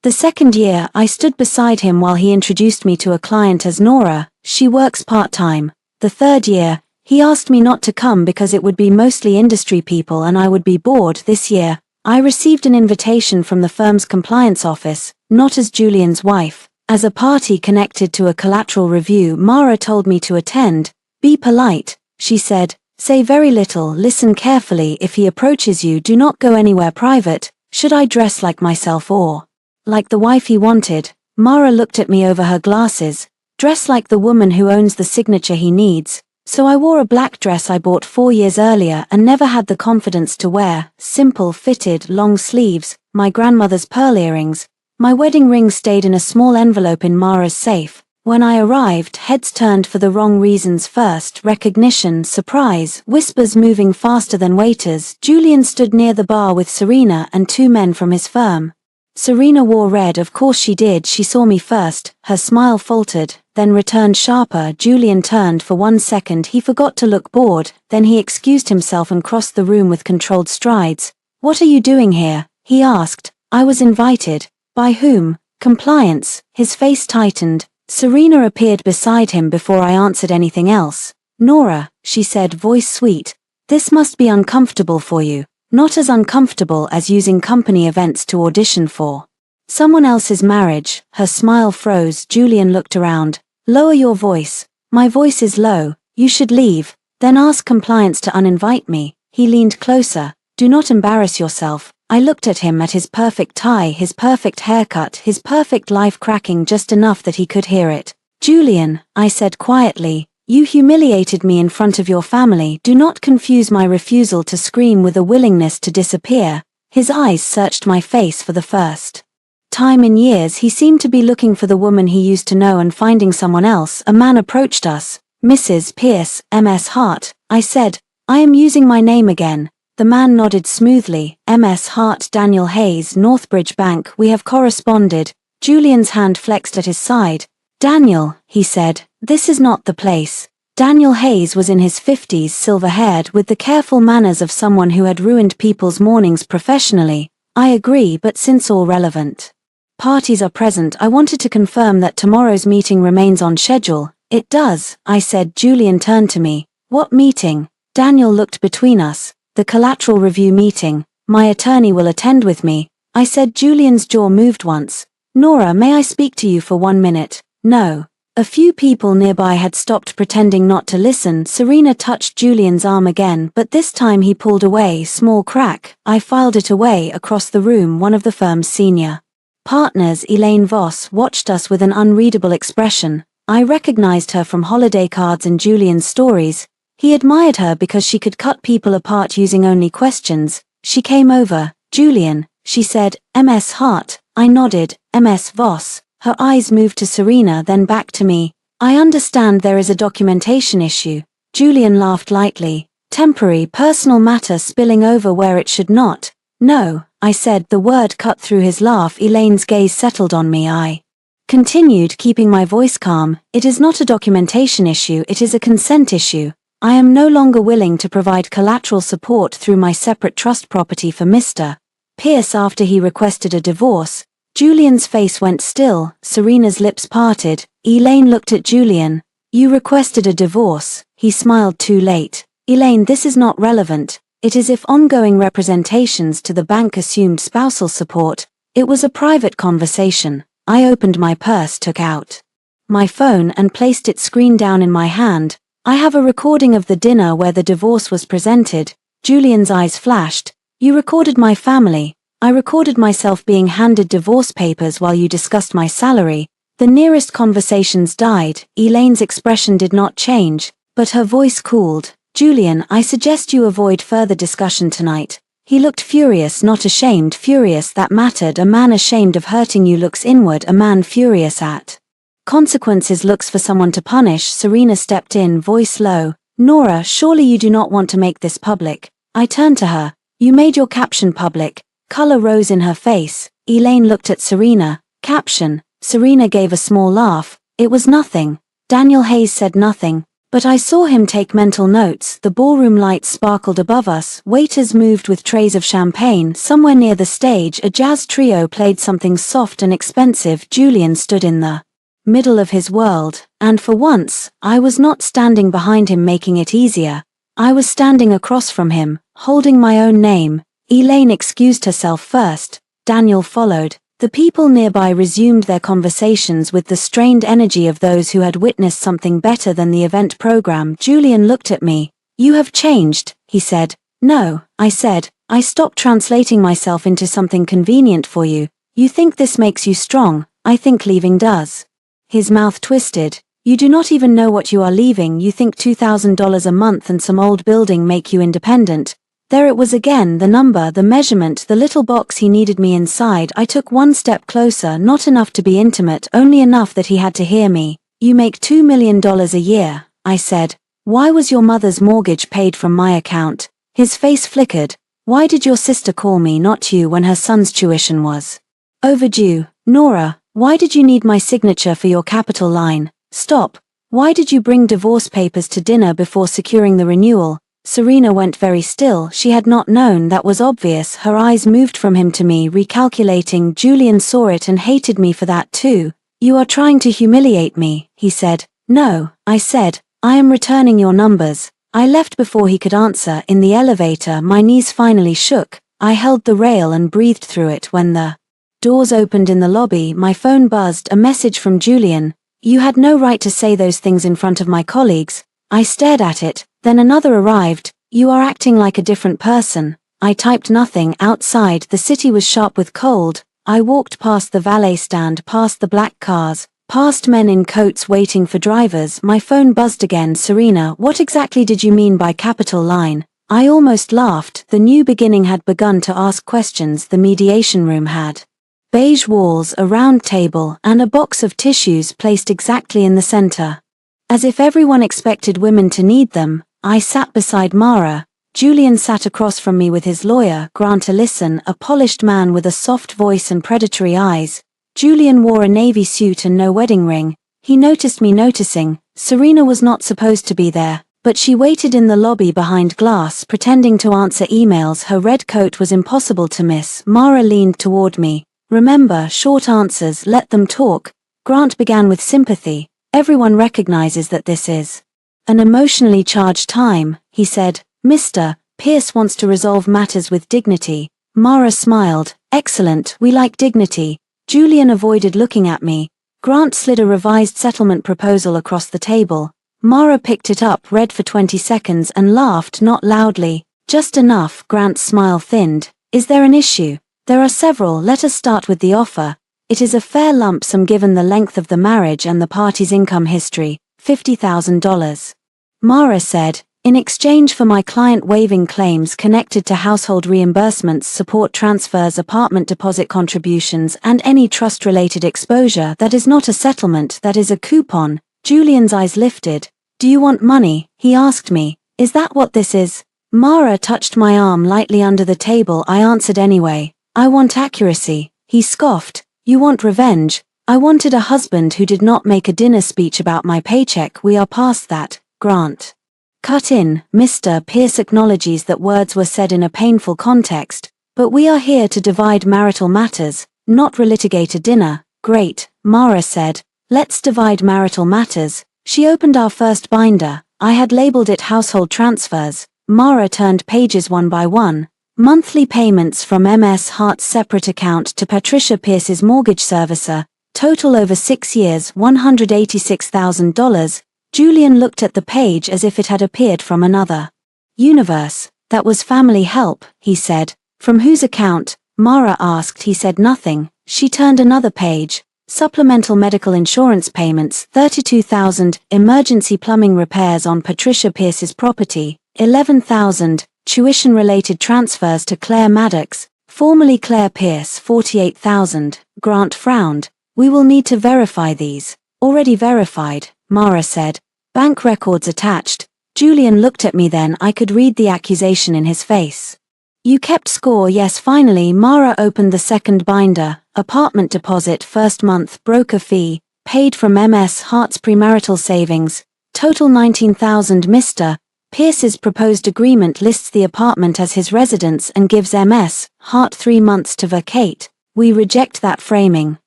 The second year, I stood beside him while he introduced me to a client as Nora. She works part-time. The third year, he asked me not to come because it would be mostly industry people and I would be bored. This year, I received an invitation from the firm's compliance office, not as Julian's wife. As a party connected to a collateral review Mara told me to attend. Be polite, she said, say very little, listen carefully, if he approaches you do not go anywhere private. Should I dress like myself or like the wife he wanted? Mara looked at me over her glasses. Dress like the woman who owns the signature he needs. So I wore a black dress I bought 4 years earlier and never had the confidence to wear, simple fitted, long sleeves, my grandmother's pearl earrings. My wedding ring stayed in a small envelope in Mara's safe. When I arrived, heads turned for the wrong reasons first, recognition, surprise, whispers moving faster than waiters. Julian stood near the bar with Serena and 2 men from his firm. Serena wore red, of course she did, she saw me first, her smile faltered, then returned sharper. Julian turned for 1 second, he forgot to look bored, then he excused himself and crossed the room with controlled strides. What are you doing here? He asked. I was invited. By whom? Compliance. His face tightened. Serena appeared beside him before I answered anything else. Nora, she said, voice sweet. This must be uncomfortable for you. Not as uncomfortable as using company events to audition for someone else's marriage. Her smile froze. Julian looked around. Lower your voice. My voice is low. You should leave. Then ask compliance to uninvite me. He leaned closer. Do not embarrass yourself. I looked at him, at his perfect tie, his perfect haircut, his perfect life cracking just enough that he could hear it. Julian, I said quietly, you humiliated me in front of your family. Do not confuse my refusal to scream with a willingness to disappear. His eyes searched my face for the first time in years. He seemed to be looking for the woman he used to know and finding someone else. A man approached us. Mrs. Pierce, MS Hart. I said, I am using my name again. The man nodded smoothly. MS Hart, Daniel Hayes, Northbridge Bank. We have corresponded. Julian's hand flexed at his side. Daniel, he said, this is not the place. Daniel Hayes was in his 50s, silver-haired, with the careful manners of someone who had ruined people's mornings professionally. I agree, but since all relevant parties are present, I wanted to confirm that tomorrow's meeting remains on schedule. It does, I said. Julian turned to me. What meeting? Daniel looked between us. The collateral review meeting. My attorney will attend with me. I said. Julian's jaw moved once. Nora, may I speak to you for 1 minute? No. A few people nearby had stopped pretending not to listen. Serena touched Julian's arm again, but this time he pulled away. Small crack. I filed it away. Across the room, one of the firm's senior partners, Elaine Voss, watched us with an unreadable expression. I recognized her from holiday cards and Julian's stories. He admired her because she could cut people apart using only questions. She came over. Julian, she said. MS Hart. I nodded. MS Voss. Her eyes moved to Serena, then back to me. I understand there is a documentation issue. Julian laughed lightly. Temporary, personal matter spilling over where it should not. No, I said. The word cut through his laugh. Elaine's gaze settled on me. I continued, keeping my voice calm. It is not a documentation issue, it is a consent issue. I am no longer willing to provide collateral support through my separate trust property for Mr. Pierce after he requested a divorce. Julian's face went still. Serena's lips parted. Elaine looked at Julian. You requested a divorce. He smiled. Too late. Elaine, this is not relevant. It is if ongoing representations to the bank assumed spousal support. It was a private conversation. I opened my purse, took out my phone and placed its screen down in my hand. I have a recording of the dinner where the divorce was presented. Julian's eyes flashed. You recorded my family. I recorded myself being handed divorce papers while you discussed my salary. The nearest conversations died. Elaine's expression did not change, but her voice cooled. Julian, I suggest you avoid further discussion tonight. He looked furious, not ashamed. Furious, that mattered. A man ashamed of hurting you looks inward. A man furious at consequences looks for someone to punish. Serena stepped in, voice low. Nora, surely you do not want to make this public. I turned to her. You made your caption public. Color rose in her face. Elaine looked at Serena. Caption. Serena gave a small laugh. It was nothing. Daniel Hayes said nothing, But I saw him take mental notes. The ballroom lights sparkled above us, waiters moved with trays of champagne. Somewhere near the stage a jazz trio played something soft and expensive. Julian stood in the middle of his world, and for once, I was not standing behind him making it easier. I was standing across from him, holding my own name. Elaine excused herself first. Daniel followed. The people nearby resumed their conversations with the strained energy of those who had witnessed something better than the event program. Julian looked at me. "You have changed," he said. "No," I said. "I stopped translating myself into something convenient for you. You think this makes you strong, I think leaving does." His mouth twisted. "You do not even know what you are leaving. You think $2,000 a month and some old building make you independent." There it was again, the number, the measurement, the little box he needed me inside. I took one step closer, not enough to be intimate, only enough that he had to hear me. "You make $2 million a year," I said. "Why was your mother's mortgage paid from my account?" His face flickered. "Why did your sister call me, not you, when her son's tuition was overdue? Nora, why did you need my signature for your capital line? Stop. Why did you bring divorce papers to dinner before securing the renewal?" Serena went very still. She had not known. That was obvious. Her eyes moved from him to me, recalculating. Julian saw it and hated me for that too. "You are trying to humiliate me," he said. "No," I said. "I am returning your numbers." I left before he could answer. In the elevator, my knees finally shook. I held the rail and breathed through it. When the doors opened in the lobby, my phone buzzed. A message from Julian. "You had no right to say those things in front of my colleagues." I stared at it. Then another arrived. "You are acting like a different person." I typed nothing. Outside, the city was sharp with cold. I walked past the valet stand, past the black cars, past men in coats waiting for drivers. My phone buzzed again. "Serena, what exactly did you mean by capital line?" I almost laughed. The new beginning had begun to ask questions. The mediation room had beige walls, a round table, and a box of tissues placed exactly in the center. As if everyone expected women to need them, I sat beside Mara. Julian sat across from me with his lawyer, Grant Ellison, a polished man with a soft voice and predatory eyes. Julian wore a navy suit and no wedding ring. He noticed me noticing. Serena was not supposed to be there, but she waited in the lobby behind glass, pretending to answer emails. Her red coat was impossible to miss. Mara leaned toward me. "Remember, short answers, let them talk." Grant began with sympathy. "Everyone recognizes that this is an emotionally charged time," he said. "Mr. Pierce wants to resolve matters with dignity." Mara smiled. "Excellent, we like dignity." Julian avoided looking at me. Grant slid a revised settlement proposal across the table. Mara picked it up, read for 20 seconds and laughed, not loudly. "Just enough." Grant's smile thinned. "Is there an issue?" "There are several. Let us start with the offer. It is a fair lump sum given the length of the marriage and the party's income history, $50,000. Mara said, "In exchange for my client waiving claims connected to household reimbursements, support transfers, apartment deposit contributions, and any trust-related exposure. That is not a settlement, that is a coupon." Julian's eyes lifted. "Do you want money?" he asked me. "Is that what this is?" Mara touched my arm lightly under the table. I answered anyway. "I want accuracy." He scoffed. "You want revenge?" "I wanted a husband who did not make a dinner speech about my paycheck." "We are past that." Grant cut in. "Mr. Pierce acknowledges that words were said in a painful context, but we are here to divide marital matters, not relitigate a dinner." "Great," Mara said. "Let's divide marital matters." She opened our first binder. I had labeled it Household Transfers. Mara turned pages one by one. Monthly payments from MS Hart's separate account to Patricia Pierce's mortgage servicer, total over 6 years, $186,000. Julian looked at the page as if it had appeared from another universe. "That was family help," he said. "From whose account?" Mara asked. He said nothing. She turned another page. Supplemental medical insurance payments, $32,000, emergency plumbing repairs on Patricia Pierce's property, $11,000, tuition-related transfers to Claire Maddox, formerly Claire Pierce, $48,000. Grant frowned. "We will need to verify these." "Already verified," Mara said. "Bank records attached." Julian looked at me. Then I could read the accusation in his face. "You kept score?" "Yes." Finally, Mara opened the second binder. Apartment deposit, first month, broker fee, paid from MS Hart's premarital savings, Total 19,000. Mr. Pierce's proposed agreement lists the apartment as his residence and gives Ms. Hart 3 months to vacate. We reject that framing.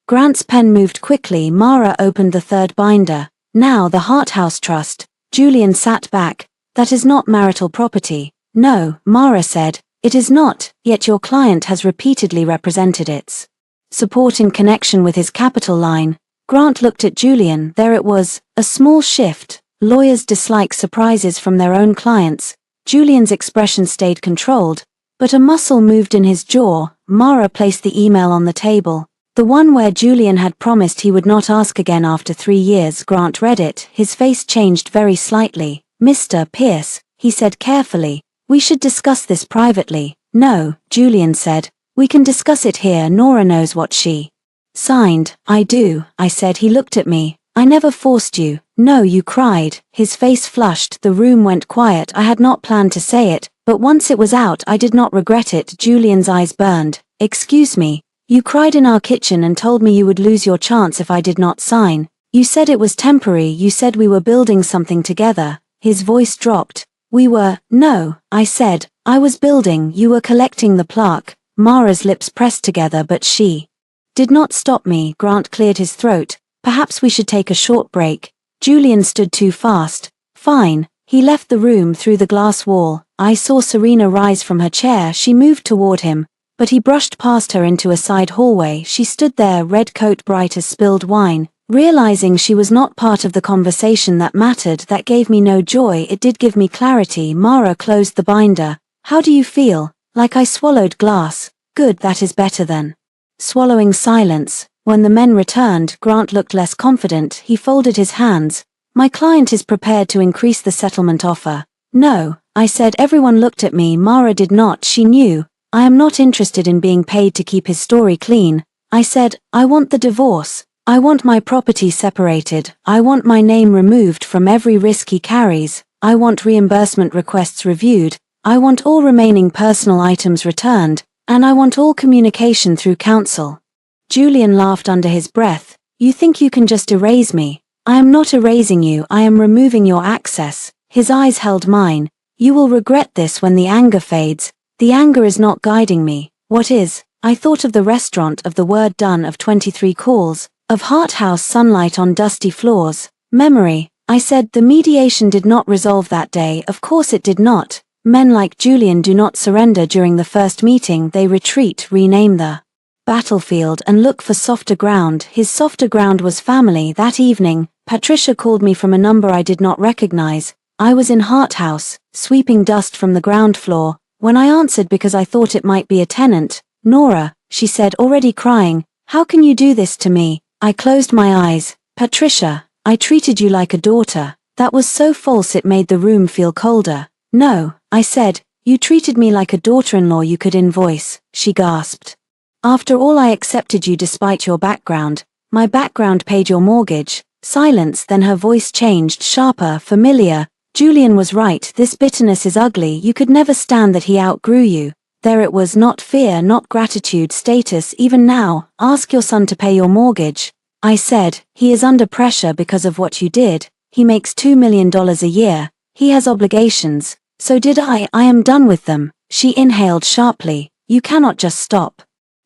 Grant's pen moved quickly. Mara opened the third binder. Now the Hart House Trust. Julian sat back. That is not marital property. No, Mara said, it is not, yet your client has repeatedly represented its support in connection with his capital line. Grant looked at Julian. There it was, a small shift. Lawyers dislike surprises from their own clients. Julian's expression stayed controlled, but a muscle moved in his jaw. Mara placed the email on the table. The one where Julian had promised he would not ask again after 3 years. Grant read it. His face changed very slightly. Mr. Pierce, he said carefully, we should discuss this privately. No, Julian said, we can discuss it here. Nora knows what she signed. I do, I said. He looked at me. I never forced you. No, you cried. His face flushed. The room went quiet. I had not planned to say it, but once it was out I did not regret it. Julian's eyes burned. Excuse me. You cried in our kitchen and told me you would lose your chance if I did not sign. You said it was temporary. You said we were building something together. His voice dropped. We were. No, I said. I was building. You were collecting the plaque. Mara's lips pressed together, but she did not stop me. Grant cleared his throat. Perhaps we should take a short break. Julian stood too fast. Fine. He left the room through the glass wall. I saw Serena rise from her chair. She moved toward him, but he brushed past her into a side hallway. She stood there, red coat bright as spilled wine. Realizing she was not part of the conversation that mattered, that gave me no joy. It did give me clarity. Mara closed the binder. How do you feel? Like I swallowed glass. Good, that is better than swallowing silence. When the men returned, Grant looked less confident. He folded his hands. My client is prepared to increase the settlement offer. No, I said. Everyone looked at me. Mara did not. She knew. I am not interested in being paid to keep his story clean. I said, I want the divorce. I want my property separated. I want my name removed from every risk he carries. I want reimbursement requests reviewed. I want all remaining personal items returned, and I want all communication through counsel. Julian laughed under his breath. You think you can just erase me? I am not erasing you. I am removing your access. His eyes held mine. You will regret this when the anger fades. The anger is not guiding me. What is? I thought of the restaurant, of the word done, of 23 calls, of Hart House sunlight on dusty floors. Memory. I said. The mediation did not resolve that day. Of course it did not. Men like Julian do not surrender during the first meeting. They retreat, rename the battlefield, and look for softer ground. His softer ground was family. That evening, Patricia called me from a number I did not recognize. I was in Hart House, sweeping dust from the ground floor, when I answered because I thought it might be a tenant. Nora, she said, already crying, how can you do this to me? I closed my eyes. Patricia, I treated you like a daughter. That was so false it made the room feel colder. No, I said, you treated me like a daughter-in-law you could invoice. She gasped. After all, I accepted you despite your background. My background paid your mortgage. Silence. Then her voice changed, sharper, familiar. Julian was right. This bitterness is ugly. You could never stand that he outgrew you. There it was, not fear, not gratitude, status. Even now, ask your son to pay your mortgage. I said, he is under pressure because of what you did. He makes $2 million a year. He has obligations. So did I. I am done with them. She inhaled sharply. You cannot just stop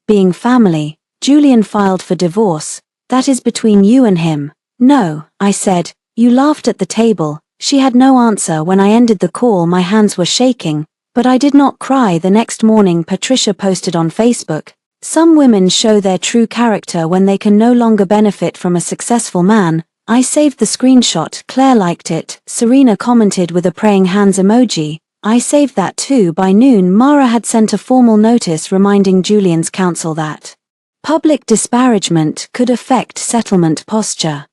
being family. Julian filed for divorce. That is between you and him. No, I said. You laughed at the table. She had no answer. When I ended the call, my hands were shaking, but I did not cry. The next morning, Patricia posted on Facebook, some women show their true character when they can no longer benefit from a successful man. I saved the screenshot. Claire liked it. Serena commented with a praying hands emoji. I saved that too. By noon, Mara had sent a formal notice reminding Julian's counsel that public disparagement could affect settlement posture.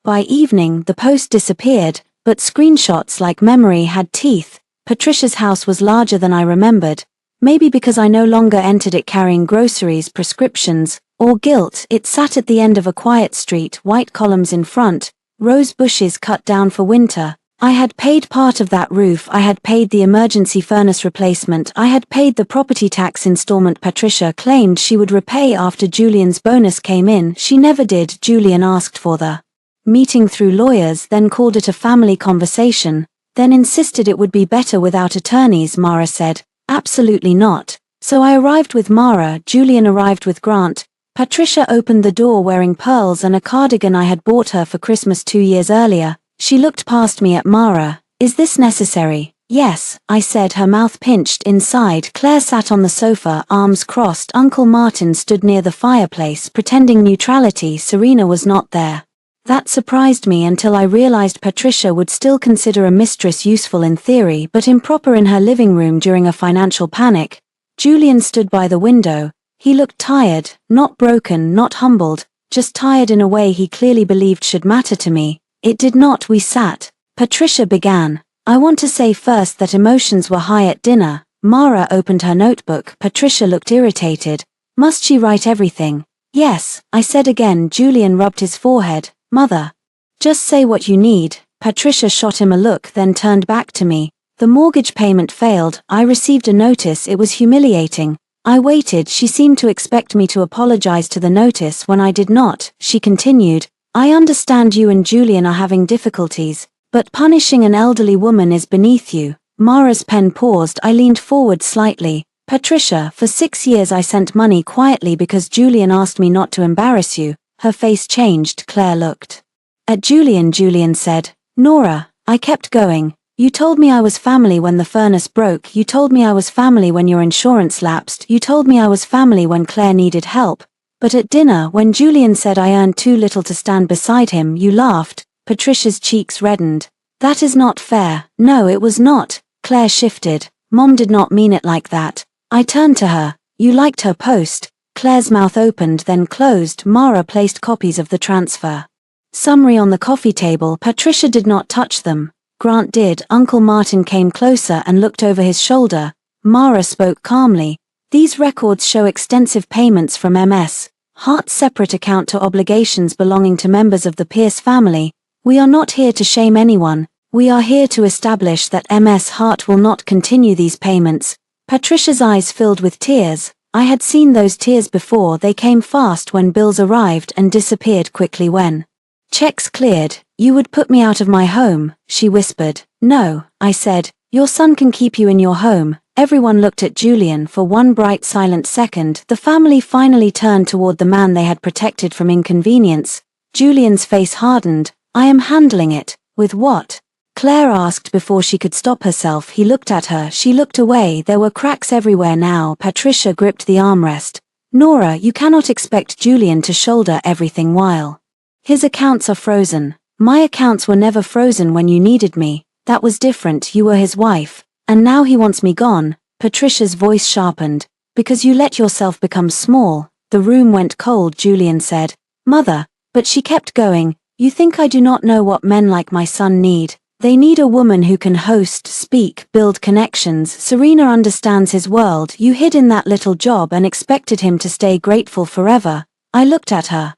By evening, the post disappeared, but screenshots like memory had teeth. Patricia's house was larger than I remembered. Maybe because I no longer entered it carrying groceries, prescriptions, or guilt. It sat at the end of a quiet street, white columns in front, rose bushes cut down for winter. I had paid part of that roof. I had paid the emergency furnace replacement. I had paid the property tax installment Patricia claimed she would repay after Julian's bonus came in. She never did. Julian asked for the meeting through lawyers, then called it a family conversation, then insisted it would be better without attorneys. Mara said, absolutely not. So I arrived with Mara, Julian arrived with Grant. Patricia opened the door wearing pearls and a cardigan I had bought her for Christmas 2 years earlier. She looked past me at Mara. Is this necessary? Yes, I said, her mouth pinched inside. Claire sat on the sofa, arms crossed. Uncle Martin stood near the fireplace, pretending neutrality. Serena was not there. That surprised me until I realized Patricia would still consider a mistress useful in theory but improper in her living room during a financial panic. Julian stood by the window. He looked tired, not broken, not humbled, just tired in a way he clearly believed should matter to me. It did not. We sat. Patricia began. I want to say first that emotions were high at dinner. Mara opened her notebook. Patricia looked irritated. Must she write everything? Yes, I said again. Julian rubbed his forehead. Mother. Just say what you need. Patricia shot him a look, then turned back to me. The mortgage payment failed. I received a notice. It was humiliating. I waited. She seemed to expect me to apologize to the notice when I did not. She continued. I understand you and Julian are having difficulties, but punishing an elderly woman is beneath you. Mara's pen paused. I leaned forward slightly. Patricia, for 6 years I sent money quietly because Julian asked me not to embarrass you. Her face changed. Claire looked at Julian. Julian said, Nora, I kept going. You told me I was family when the furnace broke. You told me I was family when your insurance lapsed. You told me I was family when Claire needed help. But at dinner, when Julian said I earned too little to stand beside him, you laughed. Patricia's cheeks reddened. That is not fair. No, it was not. Claire shifted. Mom did not mean it like that. I turned to her. You liked her post. Claire's mouth opened then closed. Mara placed copies of the transfer summary on the coffee table. Patricia did not touch them. Grant did. Uncle Martin came closer and looked over his shoulder. Mara spoke calmly. These records show extensive payments from MS. Hart's separate account to obligations belonging to members of the Pierce family. We are not here to shame anyone. We are here to establish that MS Hart will not continue these payments. Patricia's eyes filled with tears. I had seen those tears before. They came fast when bills arrived and disappeared quickly when checks cleared. You would put me out of my home, she whispered. No, I said. Your son can keep you in your home. Everyone looked at Julian for one bright silent second. The family finally turned toward the man they had protected from inconvenience. Julian's face hardened. I am handling it. With what? Claire asked before she could stop herself. He looked at her. She looked away. There were cracks everywhere now. Patricia gripped the armrest. Nora, you cannot expect Julian to shoulder everything while his accounts are frozen. My accounts were never frozen when you needed me. That was different. You were his wife. And now he wants me gone. Patricia's voice sharpened. Because you let yourself become small. The room went cold. Julian said, Mother, but she kept going. You think I do not know what men like my son need? They need a woman who can host, speak, build connections. Serena understands his world. You hid in that little job and expected him to stay grateful forever. I looked at her.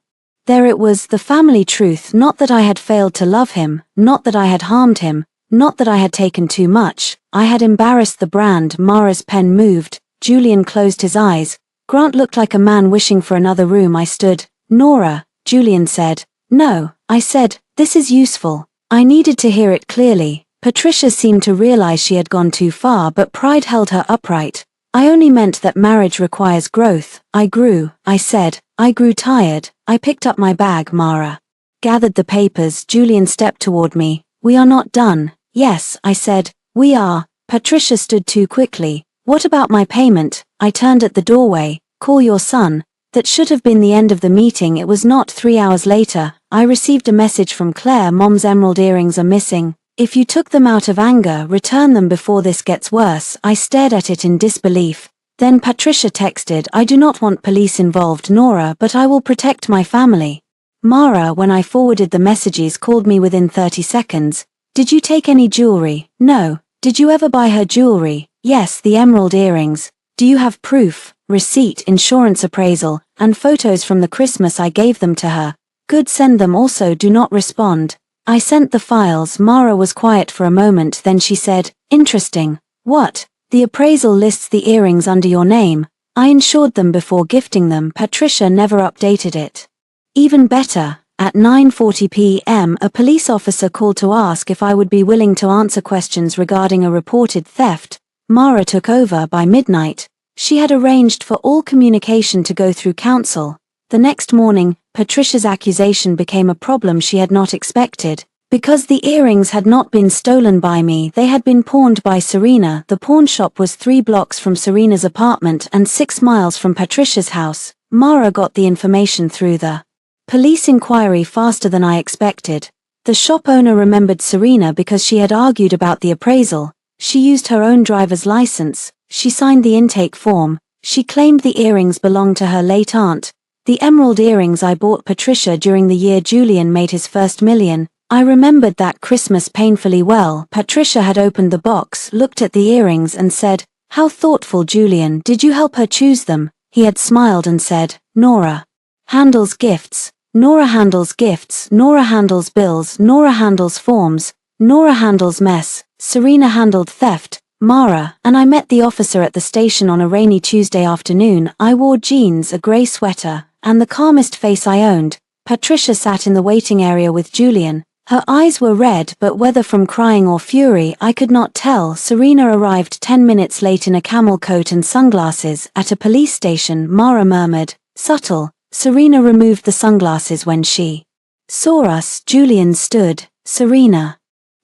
There it was, the family truth. Not that I had failed to love him, not that I had harmed him, not that I had taken too much. I had embarrassed the brand. Mara's pen moved. Julian closed his eyes. Grant looked like a man wishing for another room. I stood. Nora, Julian said. No, I said, this is useful. I needed to hear it clearly. Patricia seemed to realize she had gone too far, but pride held her upright. I only meant that marriage requires growth. I grew, I said. I grew tired. I picked up my bag. Mara gathered the papers. Julian stepped toward me. We are not done. Yes, I said. We are. Patricia stood too quickly. What about my payment? I turned at the doorway. Call your son. That should have been the end of the meeting. It was not. 3 hours later, I received a message from Claire. Mom's emerald earrings are missing. If you took them out of anger, return them before this gets worse. I stared at it in disbelief. Then Patricia texted, I do not want police involved, Nora, but I will protect my family. Mara, when I forwarded the messages, called me within 30 seconds. Did you take any jewelry? No. Did you ever buy her jewelry? Yes, the emerald earrings. Do you have proof, receipt, insurance appraisal, and photos from the Christmas I gave them to her? Good, send them. Also, do not respond. I sent the files. Mara was quiet for a moment, then she said, interesting. What? The appraisal lists the earrings under your name. I insured them before gifting them. Patricia never updated it. Even better. At 9:40 p.m., a police officer called to ask if I would be willing to answer questions regarding a reported theft. Mara took over by midnight. She had arranged for all communication to go through counsel. The next morning, Patricia's accusation became a problem she had not expected. Because the earrings had not been stolen by me, they had been pawned by Serena. The pawn shop was 3 blocks from Serena's apartment and 6 miles from Patricia's house. Mara got the information through the police inquiry faster than I expected. The shop owner remembered Serena because she had argued about the appraisal. She used her own driver's license. She signed the intake form. She claimed the earrings belonged to her late aunt. The emerald earrings I bought Patricia during the year Julian made his first million. I remembered that Christmas painfully well. Patricia had opened the box, looked at the earrings and said, "How thoughtful, Julian, did you help her choose them?" He had smiled and said, "Nora handles gifts. Nora handles gifts. Nora handles bills. Nora handles forms. Nora handles mess. Serena handled theft. Mara." And I met the officer at the station on a rainy Tuesday afternoon. I wore jeans, a grey sweater, and the calmest face I owned. Patricia sat in the waiting area with Julian. Her eyes were red, but whether from crying or fury I could not tell. Serena arrived 10 minutes late in a camel coat and sunglasses. At a police station, Mara murmured, "Subtle." Serena removed the sunglasses when she saw us. Julian stood. "Serena,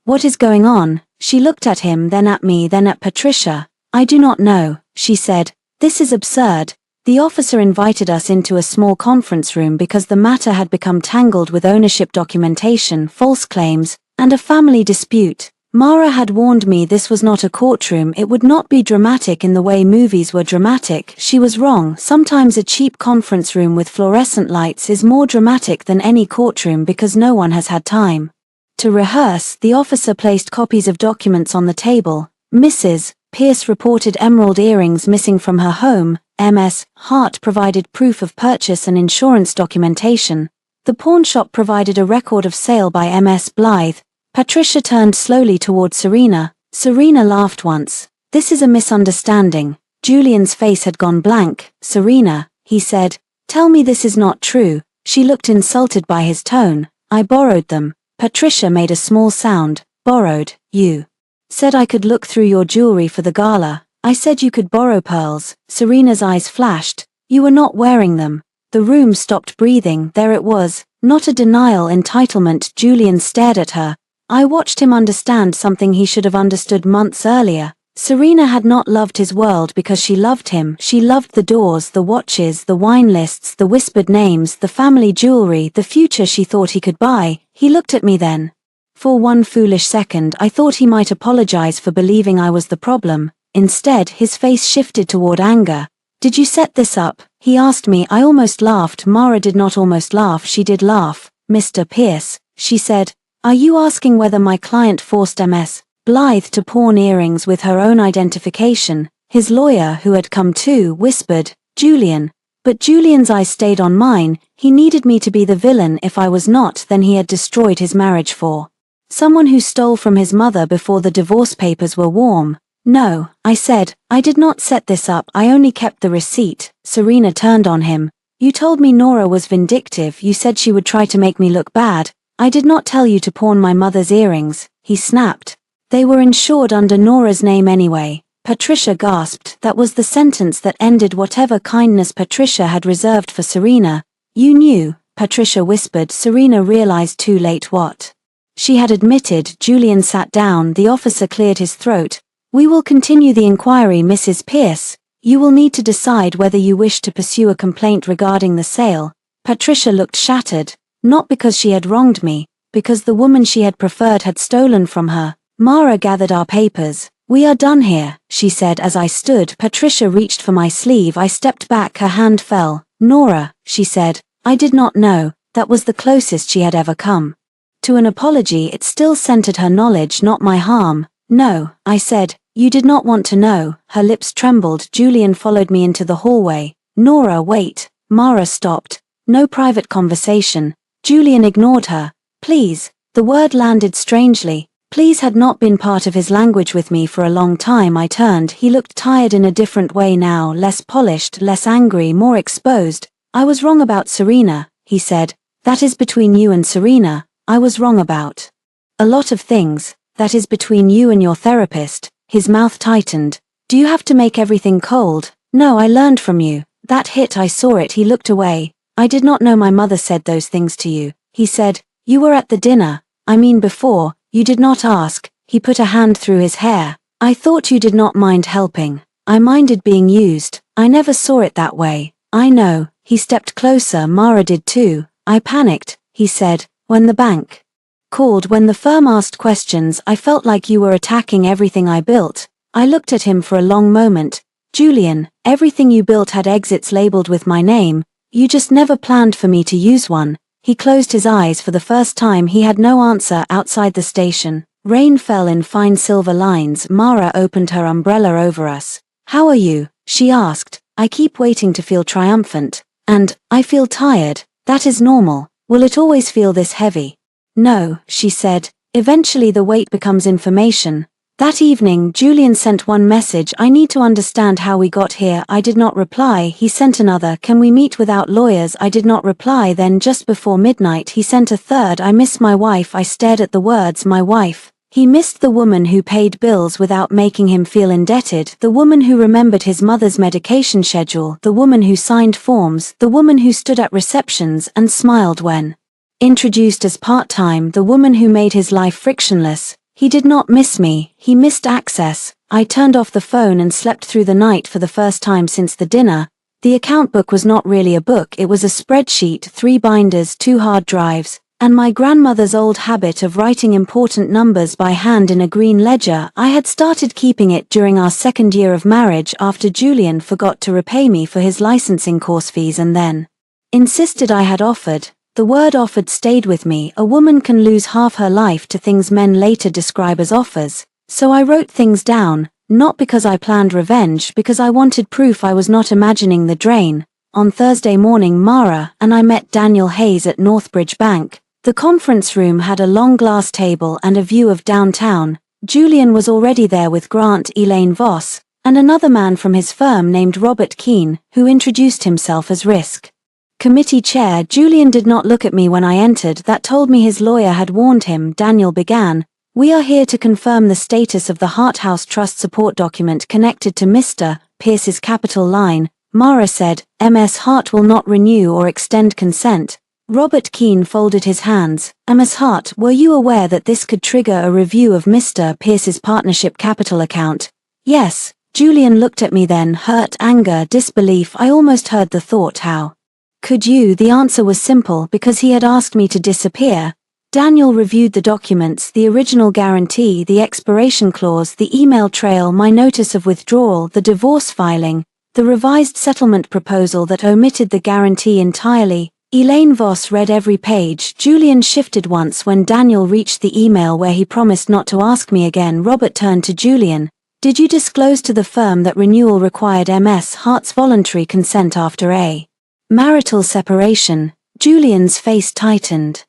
what is going on?" She looked at him, then at me, then at Patricia. "I do not know," she said. "This is absurd." The officer invited us into a small conference room because the matter had become tangled with ownership documentation, false claims, and a family dispute. Mara had warned me this was not a courtroom. It would not be dramatic in the way movies were dramatic. She was wrong. Sometimes a cheap conference room with fluorescent lights is more dramatic than any courtroom because no one has had time to rehearse. The officer placed copies of documents on the table. Mrs. Pierce reported emerald earrings missing from her home. Ms. Hart provided proof of purchase and insurance documentation. The pawn shop provided a record of sale by Ms. Blythe. Patricia turned slowly toward Serena. Serena laughed once. "This is a misunderstanding." Julian's face had gone blank. "Serena," he said, "tell me this is not true." She looked insulted by his tone. "I borrowed them." Patricia made a small sound. "Borrowed? You said I could look through your jewelry for the gala." "I said you could borrow pearls." Serena's eyes flashed. "You were not wearing them." The room stopped breathing. There it was. Not a denial, entitlement. Julian stared at her. I watched him understand something he should have understood months earlier. Serena had not loved his world because she loved him. She loved the doors, the watches, the wine lists, the whispered names, the family jewelry, the future she thought he could buy. He looked at me then. For one foolish second I thought he might apologize for believing I was the problem. Instead, his face shifted toward anger. "Did you set this up?" he asked me. I almost laughed. Mara did not almost laugh, she did laugh. "Mr. Pierce," she said, "are you asking whether my client forced Ms. Blythe to pawn earrings with her own identification?" His lawyer, who had come too, whispered, "Julian." But Julian's eyes stayed on mine. He needed me to be the villain. If I was not, then he had destroyed his marriage for someone who stole from his mother before the divorce papers were warm. "No," I said, "I did not set this up. I only kept the receipt." Serena turned on him. "You told me Nora was vindictive. You said she would try to make me look bad. I did not tell you to pawn my mother's earrings," he snapped. "They were insured under Nora's name anyway." Patricia gasped. That was the sentence that ended whatever kindness Patricia had reserved for Serena. "You knew," Patricia whispered. Serena realized too late what she had admitted. Julian sat down. The officer cleared his throat. "We will continue the inquiry, Mrs. Pierce. You will need to decide whether you wish to pursue a complaint regarding the sale." Patricia looked shattered. Not because she had wronged me, because the woman she had preferred had stolen from her. Mara gathered our papers. "We are done here," she said as I stood. Patricia reached for my sleeve. I stepped back. Her hand fell. "Nora," she said, "I did not know." That was the closest she had ever come to an apology. It still centered her knowledge, not my harm. "No," I said, "you did not want to know." Her lips trembled. Julian followed me into the hallway. "Nora, wait." Mara stopped. "No private conversation." Julian ignored her. "Please." The word landed strangely. Please had not been part of his language with me for a long time. I turned. He looked tired in a different way now, less polished, less angry, more exposed. "I was wrong about Serena," he said. That is between you and Serena. I was wrong about a lot of things. That is between you and your therapist. His mouth tightened. Do you have to make everything cold? No, I learned from you. That hit, I saw it. He looked away. I did not know my mother said those things to you. He said, you were at the dinner. I mean before, you did not ask. He put a hand through his hair. I thought you did not mind helping. I minded being used. I never saw it that way. I know. He stepped closer. Mara did too. I panicked, he said, when the bank called. When the firm asked questions, I felt like you were attacking everything I built. I looked at him for a long moment. Julian, everything you built had exits labeled with my name. You just never planned for me to use one. He closed his eyes for the first time. He had no answer. Outside the station, rain fell in fine silver lines. Mara opened her umbrella over us. How are you? She asked. I keep waiting to feel triumphant. And, I feel tired. That is normal. Will it always feel this heavy? No, she said. Eventually the weight becomes information. That evening, Julian sent one message. I need to understand how we got here. I did not reply. He sent another. Can we meet without lawyers? I did not reply. Then just before midnight he sent a third. I miss my wife. I stared at the words, my wife. He missed the woman who paid bills without making him feel indebted, the woman who remembered his mother's medication schedule, the woman who signed forms, the woman who stood at receptions and smiled when introduced as part-time, the woman who made his life frictionless. He did not miss me, he missed access. I turned off the phone and slept through the night for the first time since the dinner. The account book was not really a book, it was a spreadsheet, 3 binders, 2 hard drives, and my grandmother's old habit of writing important numbers by hand in a green ledger. I had started keeping it during our 2nd year of marriage after Julian forgot to repay me for his licensing course fees and then insisted I had offered. The word offered stayed with me. A woman can lose half her life to things men later describe as offers. So I wrote things down, not because I planned revenge, because I wanted proof I was not imagining the drain. On Thursday morning, Mara and I met Daniel Hayes at Northbridge Bank. The conference room had a long glass table and a view of downtown. Julian was already there with Grant, Elaine Voss, and another man from his firm named Robert Keane, who introduced himself as Risk Committee Chair. Julian did not look at me when I entered. That told me his lawyer had warned him. Daniel began. We are here to confirm the status of the Hart House Trust support document connected to Mr. Pierce's capital line. Mara said, Ms. Hart will not renew or extend consent. Robert Keane folded his hands. Ms. Hart, were you aware that this could trigger a review of Mr. Pierce's partnership capital account? Yes. Julian looked at me then, hurt, anger, disbelief. I almost heard the thought, how could you? The answer was simple, because he had asked me to disappear. Daniel reviewed the documents, the original guarantee, the expiration clause, the email trail, my notice of withdrawal, the divorce filing, the revised settlement proposal that omitted the guarantee entirely. Elaine Voss read every page. Julian shifted once when Daniel reached the email where he promised not to ask me again. Robert turned to Julian. Did you disclose to the firm that renewal required Ms. Hart's voluntary consent after a marital separation? Julian's face tightened.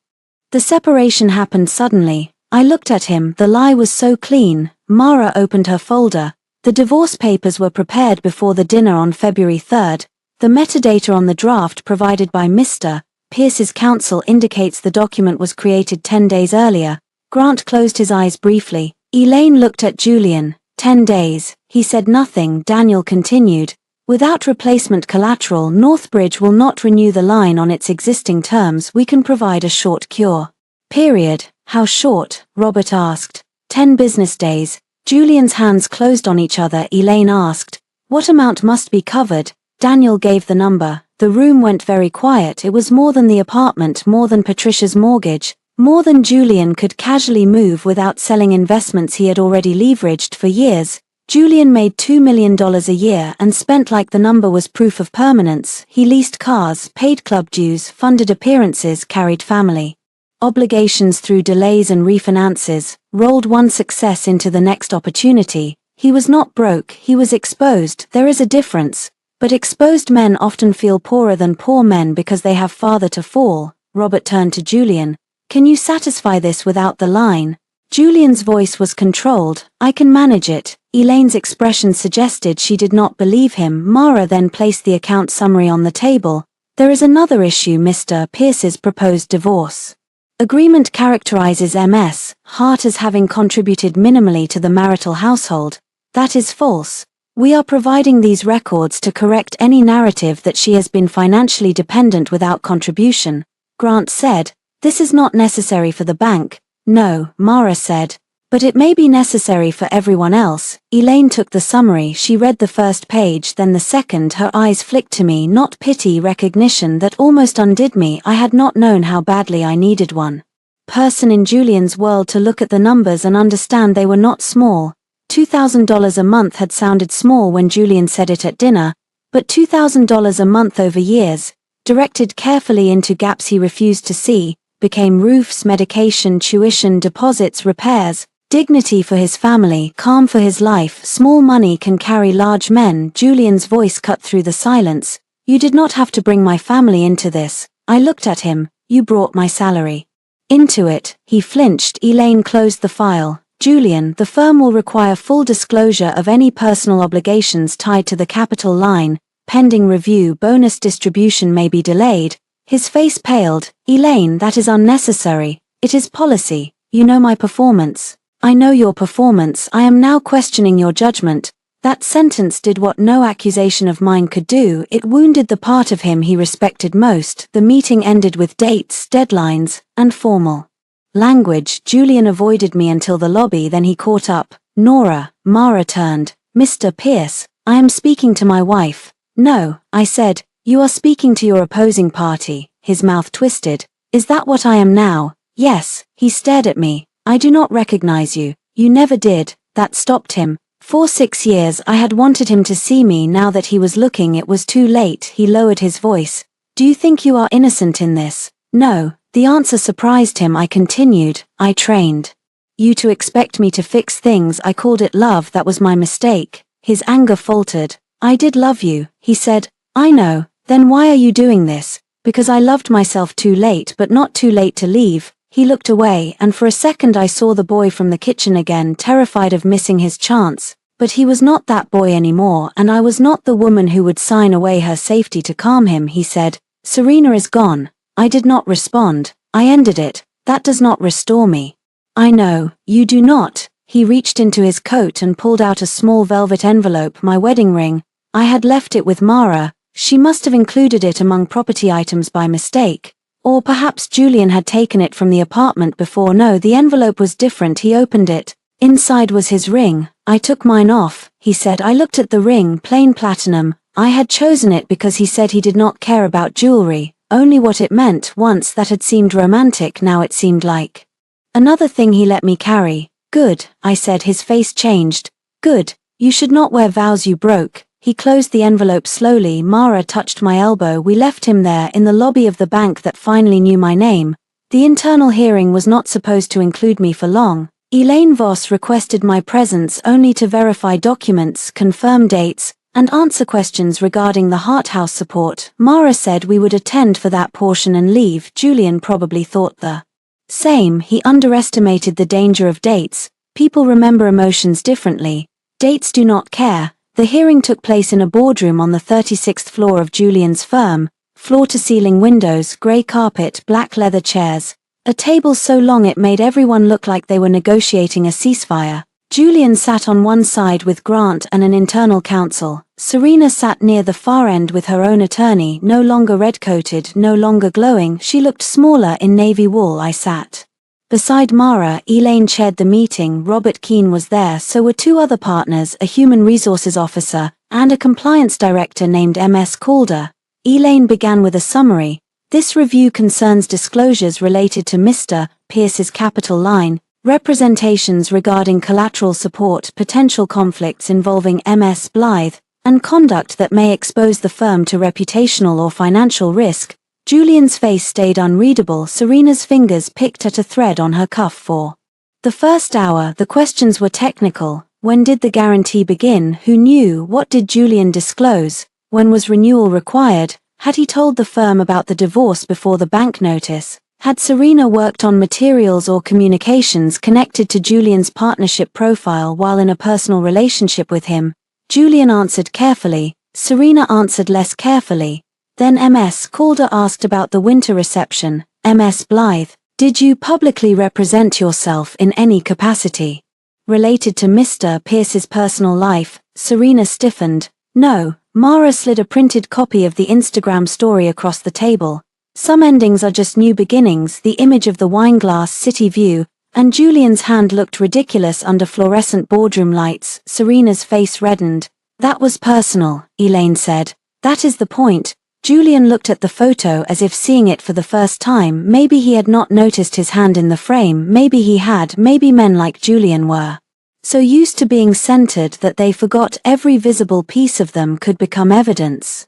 The separation happened suddenly. I looked at him. The lie was so clean. Mara opened her folder. The divorce papers were prepared before the dinner on February 3rd. The metadata on the draft provided by Mr. Pierce's counsel indicates the document was created 10 days earlier. Grant closed his eyes briefly. Elaine looked at Julian. 10 days. He said nothing. Daniel continued. Without replacement collateral, Northbridge will not renew the line on its existing terms. We can provide a short cure period. How short? Robert asked. 10 business days. Julian's hands closed on each other. Elaine asked, what amount must be covered? Daniel gave the number. The room went very quiet. It was more than the apartment, more than Patricia's mortgage, more than Julian could casually move without selling investments he had already leveraged for years. Julian made $2 million a year and spent like the number was proof of permanence. He leased cars, paid club dues, funded appearances, carried family obligations through delays and refinances, rolled one success into the next opportunity. He was not broke, he was exposed. There is a difference. But exposed men often feel poorer than poor men because they have farther to fall. Robert turned to Julian. Can you satisfy this without the line? Julian's voice was controlled. I can manage it. Elaine's expression suggested she did not believe him. Mara then placed the account summary on the table. There is another issue: Mr. Pierce's proposed divorce agreement characterizes Ms. Hart as having contributed minimally to the marital household. That is false. We are providing these records to correct any narrative that she has been financially dependent without contribution. Grant said, "This is not necessary for the bank." "No," Mara said. "But it may be necessary for everyone else." Elaine took the summary. She read the first page, then the second. Her eyes flicked to me, not pity, recognition that almost undid me. I had not known how badly I needed one person in Julian's world to look at the numbers and understand they were not small. $2,000 a month had sounded small when Julian said it at dinner, but $2,000 a month over years, directed carefully into gaps he refused to see, became roofs, medication, tuition, deposits, repairs, dignity for his family, calm for his life. Small money can carry large men. Julian's voice cut through the silence. "You did not have to bring my family into this." I looked at him. "You brought my salary into it." He flinched. Elaine closed the file. "Julian, the firm will require full disclosure of any personal obligations tied to the capital line. Pending review. Bonus distribution may be delayed." His face paled. "Elaine, that is unnecessary. It is policy. You know my performance." "I know your performance. I am now questioning your judgment." That sentence did what no accusation of mine could do. It wounded the part of him he respected most. The meeting ended with dates, deadlines, and formal language. Julian avoided me until the lobby, then he caught up. "Nora." Mara turned. "Mr. Pierce, I am speaking to my wife." "No," I said. "You are speaking to your opposing party." His mouth twisted. "Is that what I am now?" "Yes." He stared at me. "I do not recognize you. You never did." That stopped him. For 6 years I had wanted him to see me. Now that he was looking, it was too late. He lowered his voice. "Do you think you are innocent in this?" "No." The answer surprised him. I continued. "I trained you to expect me to fix things. I called it love. That was my mistake." His anger faltered. "I did love you," he said. "I know. Then why are you doing this?" "Because I loved myself too late, but not too late to leave." He looked away, and for a second I saw the boy from the kitchen again, terrified of missing his chance. But he was not that boy anymore, and I was not the woman who would sign away her safety to calm him. He said, "Serena is gone." I did not respond. "I ended it. That does not restore me." "I know, you do not." He reached into his coat and pulled out a small velvet envelope. My wedding ring. I had left it with Mara. She must have included it among property items by mistake. Or perhaps Julian had taken it from the apartment before. No, the envelope was different. He opened it. Inside was his ring. "I took mine off," he said. I looked at the ring, plain platinum. I had chosen it because he said he did not care about jewelry, only what it meant. Once that had seemed romantic, now it seemed like another thing he let me carry. "Good," I said. His face changed. "Good. You should not wear vows you broke." He closed the envelope slowly. Mara touched my elbow. We left him there in the lobby of the bank that finally knew my name. The internal hearing was not supposed to include me for long. Elaine Voss requested my presence only to verify documents, confirm dates, and answer questions regarding the Hart House support. Mara said we would attend for that portion and leave. Julian probably thought the same. He underestimated the danger of dates. People remember emotions differently. Dates do not care. The hearing took place in a boardroom on the 36th floor of Julian's firm. Floor-to-ceiling windows, grey carpet, black leather chairs. A table so long it made everyone look like they were negotiating a ceasefire. Julian sat on one side with Grant and an internal counsel. Serena sat near the far end with her own attorney, no longer red-coated, no longer glowing. She looked smaller in navy wool. I sat beside Mara. Elaine chaired the meeting. Robert Keane was there, so were 2 other partners, a human resources officer, and a compliance director named M.S. Calder. Elaine began with a summary. "This review concerns disclosures related to Mr. Pierce's capital line, representations regarding collateral support, potential conflicts involving M.S. Blythe, and conduct that may expose the firm to reputational or financial risk." Julian's face stayed unreadable. Serena's fingers picked at a thread on her cuff. For the first hour, the questions were technical. When did the guarantee begin? Who knew? What did Julian disclose? When was renewal required? Had he told the firm about the divorce before the bank notice? Had Serena worked on materials or communications connected to Julian's partnership profile while in a personal relationship with him? Julian answered carefully. Serena answered less carefully. Then Ms. Calder asked about the winter reception. Ms. Blythe, did you publicly represent yourself in any capacity? Related to Mr. Pierce's personal life, Serena stiffened. No. Mara slid a printed copy of the Instagram story across the table. Some endings are just new beginnings, the image of the wineglass city view, and Julian's hand looked ridiculous under fluorescent boardroom lights. Serena's face reddened. That was personal, Elaine said. That is the point. Julian looked at the photo as if seeing it for the first time. Maybe he had not noticed his hand in the frame, maybe he had, maybe men like Julian were so used to being centered that they forgot every visible piece of them could become evidence.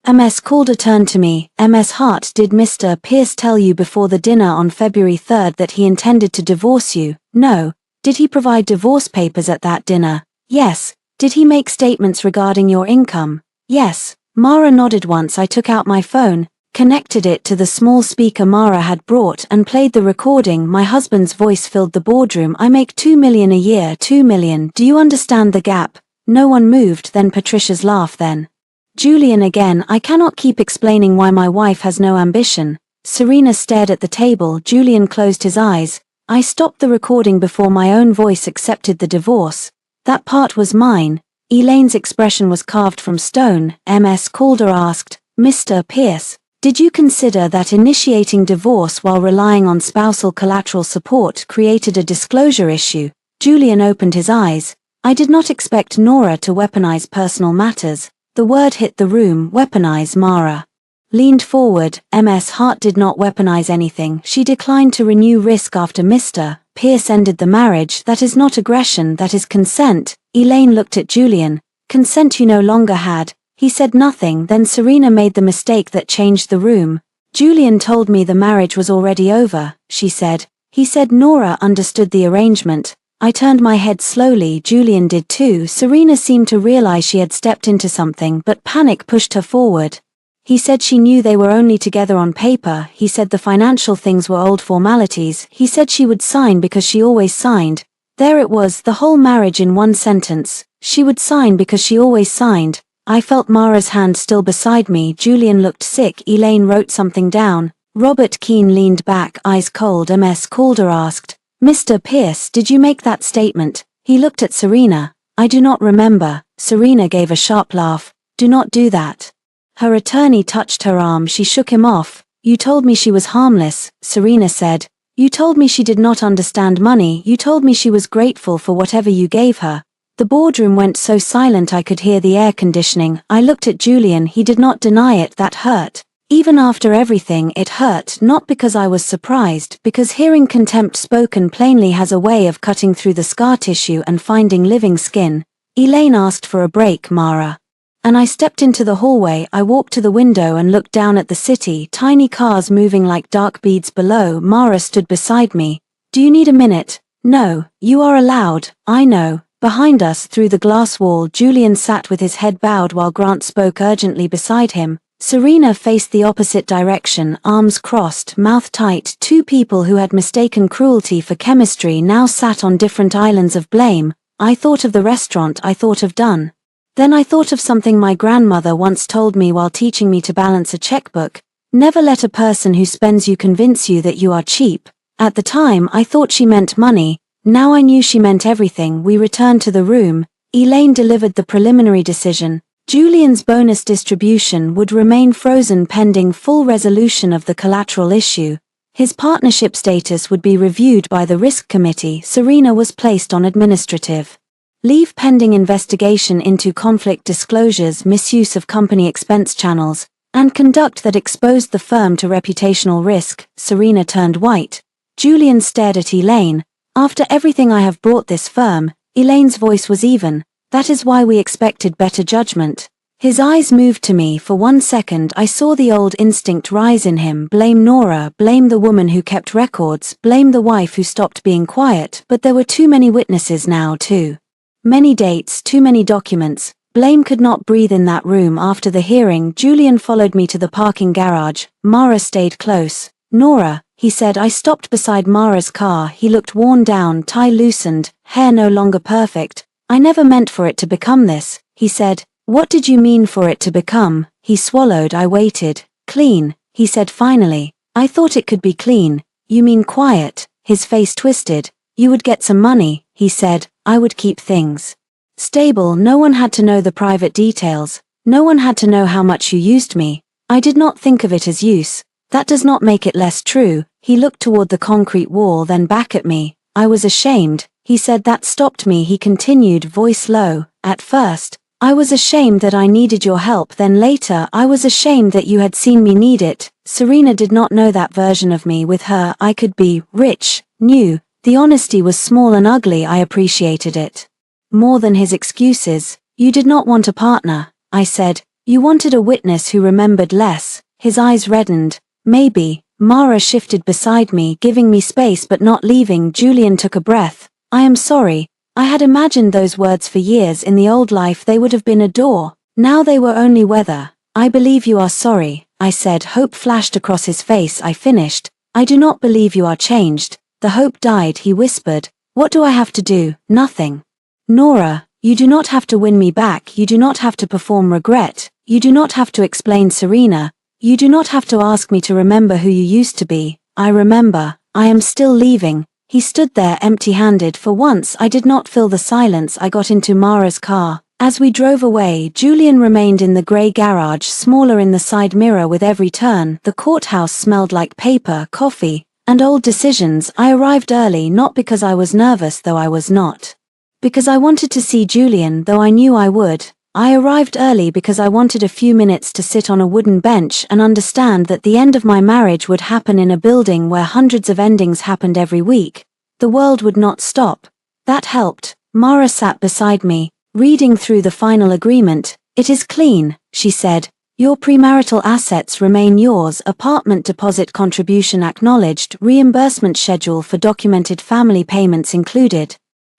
Ms. Calder turned to me. Ms. Hart, did Mr. Pierce tell you before the dinner on February 3rd that he intended to divorce you? No. Did he provide divorce papers at that dinner? Yes. Did he make statements regarding your income? Yes. Mara nodded. Once I took out my phone, connected it to the small speaker Mara had brought and played the recording. My husband's voice filled the boardroom. I make $2 million a year. $2 million. Do you understand the gap? No one moved. Then Patricia's laugh. Then Julian again. I cannot keep explaining why my wife has no ambition. Serena stared at the table. Julian closed his eyes. I stopped the recording before my own voice accepted the divorce. That part was mine. Elaine's expression was carved from stone. Ms. Calder asked, Mr. Pierce, did you consider that initiating divorce while relying on spousal collateral support created a disclosure issue? Julian opened his eyes. I did not expect Nora to weaponize personal matters. The word hit the room. Weaponize. Mara leaned forward. Ms. Hart did not weaponize anything. She declined to renew risk after Mr. Pierce ended the marriage. That is not aggression, that is consent. Elaine looked at Julian. Consent you no longer had. He said nothing. Then Serena made the mistake that changed the room. Julian told me the marriage was already over, she said. He said Nora understood the arrangement. I turned my head slowly. Julian did too. Serena seemed to realize she had stepped into something, but panic pushed her forward. He said she knew they were only together on paper. He said the financial things were old formalities. He said she would sign because she always signed. There it was, the whole marriage in one sentence. She would sign because she always signed. I felt Mara's hand still beside me. Julian looked sick. Elaine wrote something down. Robert Keane leaned back, eyes cold. Ms. Calder asked, Mr. Pierce, did you make that statement? He looked at Serena. I do not remember. Serena gave a sharp laugh. Do not do that. Her attorney touched her arm. She shook him off. You told me she was harmless, Serena said. You told me she did not understand money. You told me she was grateful for whatever you gave her. The boardroom went so silent I could hear the air conditioning. I looked at Julian. He did not deny it. That hurt. Even after everything, it hurt, not because I was surprised, because hearing contempt spoken plainly has a way of cutting through the scar tissue and finding living skin. Elaine asked for a break, Mara. And I stepped into the hallway. I walked to the window and looked down at the city, tiny cars moving like dark beads below. Mara stood beside me. Do you need a minute? No, you are allowed. I know. Behind us, through the glass wall, Julian sat with his head bowed while Grant spoke urgently beside him. Serena faced the opposite direction, arms crossed, mouth tight. Two people who had mistaken cruelty for chemistry now sat on different islands of blame. I thought of the restaurant. I thought of Dunn. Then I thought of something my grandmother once told me while teaching me to balance a checkbook. Never let a person who spends you convince you that you are cheap. At the time, I thought she meant money. Now I knew she meant everything. We returned to the room. Elaine delivered the preliminary decision. Julian's bonus distribution would remain frozen pending full resolution of the collateral issue. His partnership status would be reviewed by the risk committee. Serena was placed on administrative leave pending investigation into conflict disclosures, misuse of company expense channels, and conduct that exposed the firm to reputational risk. Serena turned white. Julian stared at Elaine. After everything I have brought this firm, Elaine's voice was even. That is why we expected better judgment. His eyes moved to me. For 1 second I saw the old instinct rise in him. Blame Nora, blame the woman who kept records, blame the wife who stopped being quiet. But there were too many witnesses now, too many dates, too many documents. Blame could not breathe in that room. After the hearing, Julian followed me to the parking garage. Mara stayed close. Nora, he said. I stopped beside Mara's car. He looked worn down, tie loosened, hair no longer perfect. I never meant for it to become this, he said. What did you mean for it to become? He swallowed. I waited. Clean, he said finally. I thought it could be clean. You mean quiet? His face twisted. You would get some money, he said. I would keep things stable. No one had to know the private details. No one had to know how much you used me. I did not think of it as use. That does not make it less true. He looked toward the concrete wall, then back at me. I was ashamed. He said that stopped me. He continued, voice low. At first, I was ashamed that I needed your help. Then later, I was ashamed that you had seen me need it. Serena did not know that version of me. With her, I could be rich, new. The honesty was small and ugly. I appreciated it more than his excuses. You did not want a partner, I said. You wanted a witness who remembered less. His eyes reddened. Maybe. Mara shifted beside me, giving me space but not leaving. Julian took a breath. I am sorry. I had imagined those words for years. In the old life they would have been a door. Now they were only weather. I believe you are sorry, I said. Hope flashed across his face. I finished. I do not believe you are changed. The hope died. He whispered. What do I have to do? Nothing. Nora, you do not have to win me back. You do not have to perform regret. You do not have to explain Serena. You do not have to ask me to remember who you used to be. I remember. I am still leaving. He stood there empty-handed. For once I did not fill the silence. I got into Mara's car. As we drove away, Julian remained in the grey garage, smaller in the side mirror with every turn. The courthouse smelled like paper, coffee, and old decisions. I arrived early, not because I was nervous, though I was not. Because I wanted to see Julian, though I knew I would. I arrived early because I wanted a few minutes to sit on a wooden bench and understand that the end of my marriage would happen in a building where hundreds of endings happened every week. The world would not stop. That helped. Mara sat beside me, reading through the final agreement. It is clean, she said. Your premarital assets remain yours. Apartment deposit contribution acknowledged. Reimbursement schedule for documented family payments included.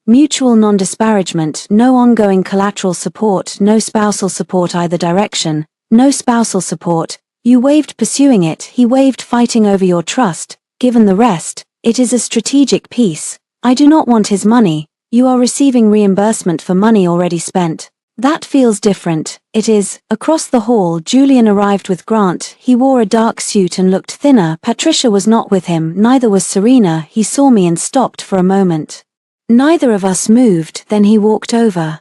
Mutual non-disparagement, no ongoing collateral support, no spousal support either direction, no spousal support. You waived pursuing it, he waived fighting over your trust. Given the rest, it is a strategic piece. I do not want his money. You are receiving reimbursement for money already spent. That feels different. It is. Across the hall, Julian arrived with Grant. He wore a dark suit and looked thinner. Patricia was not with him, neither was Serena. He saw me and stopped for a moment. Neither of us moved, then he walked over.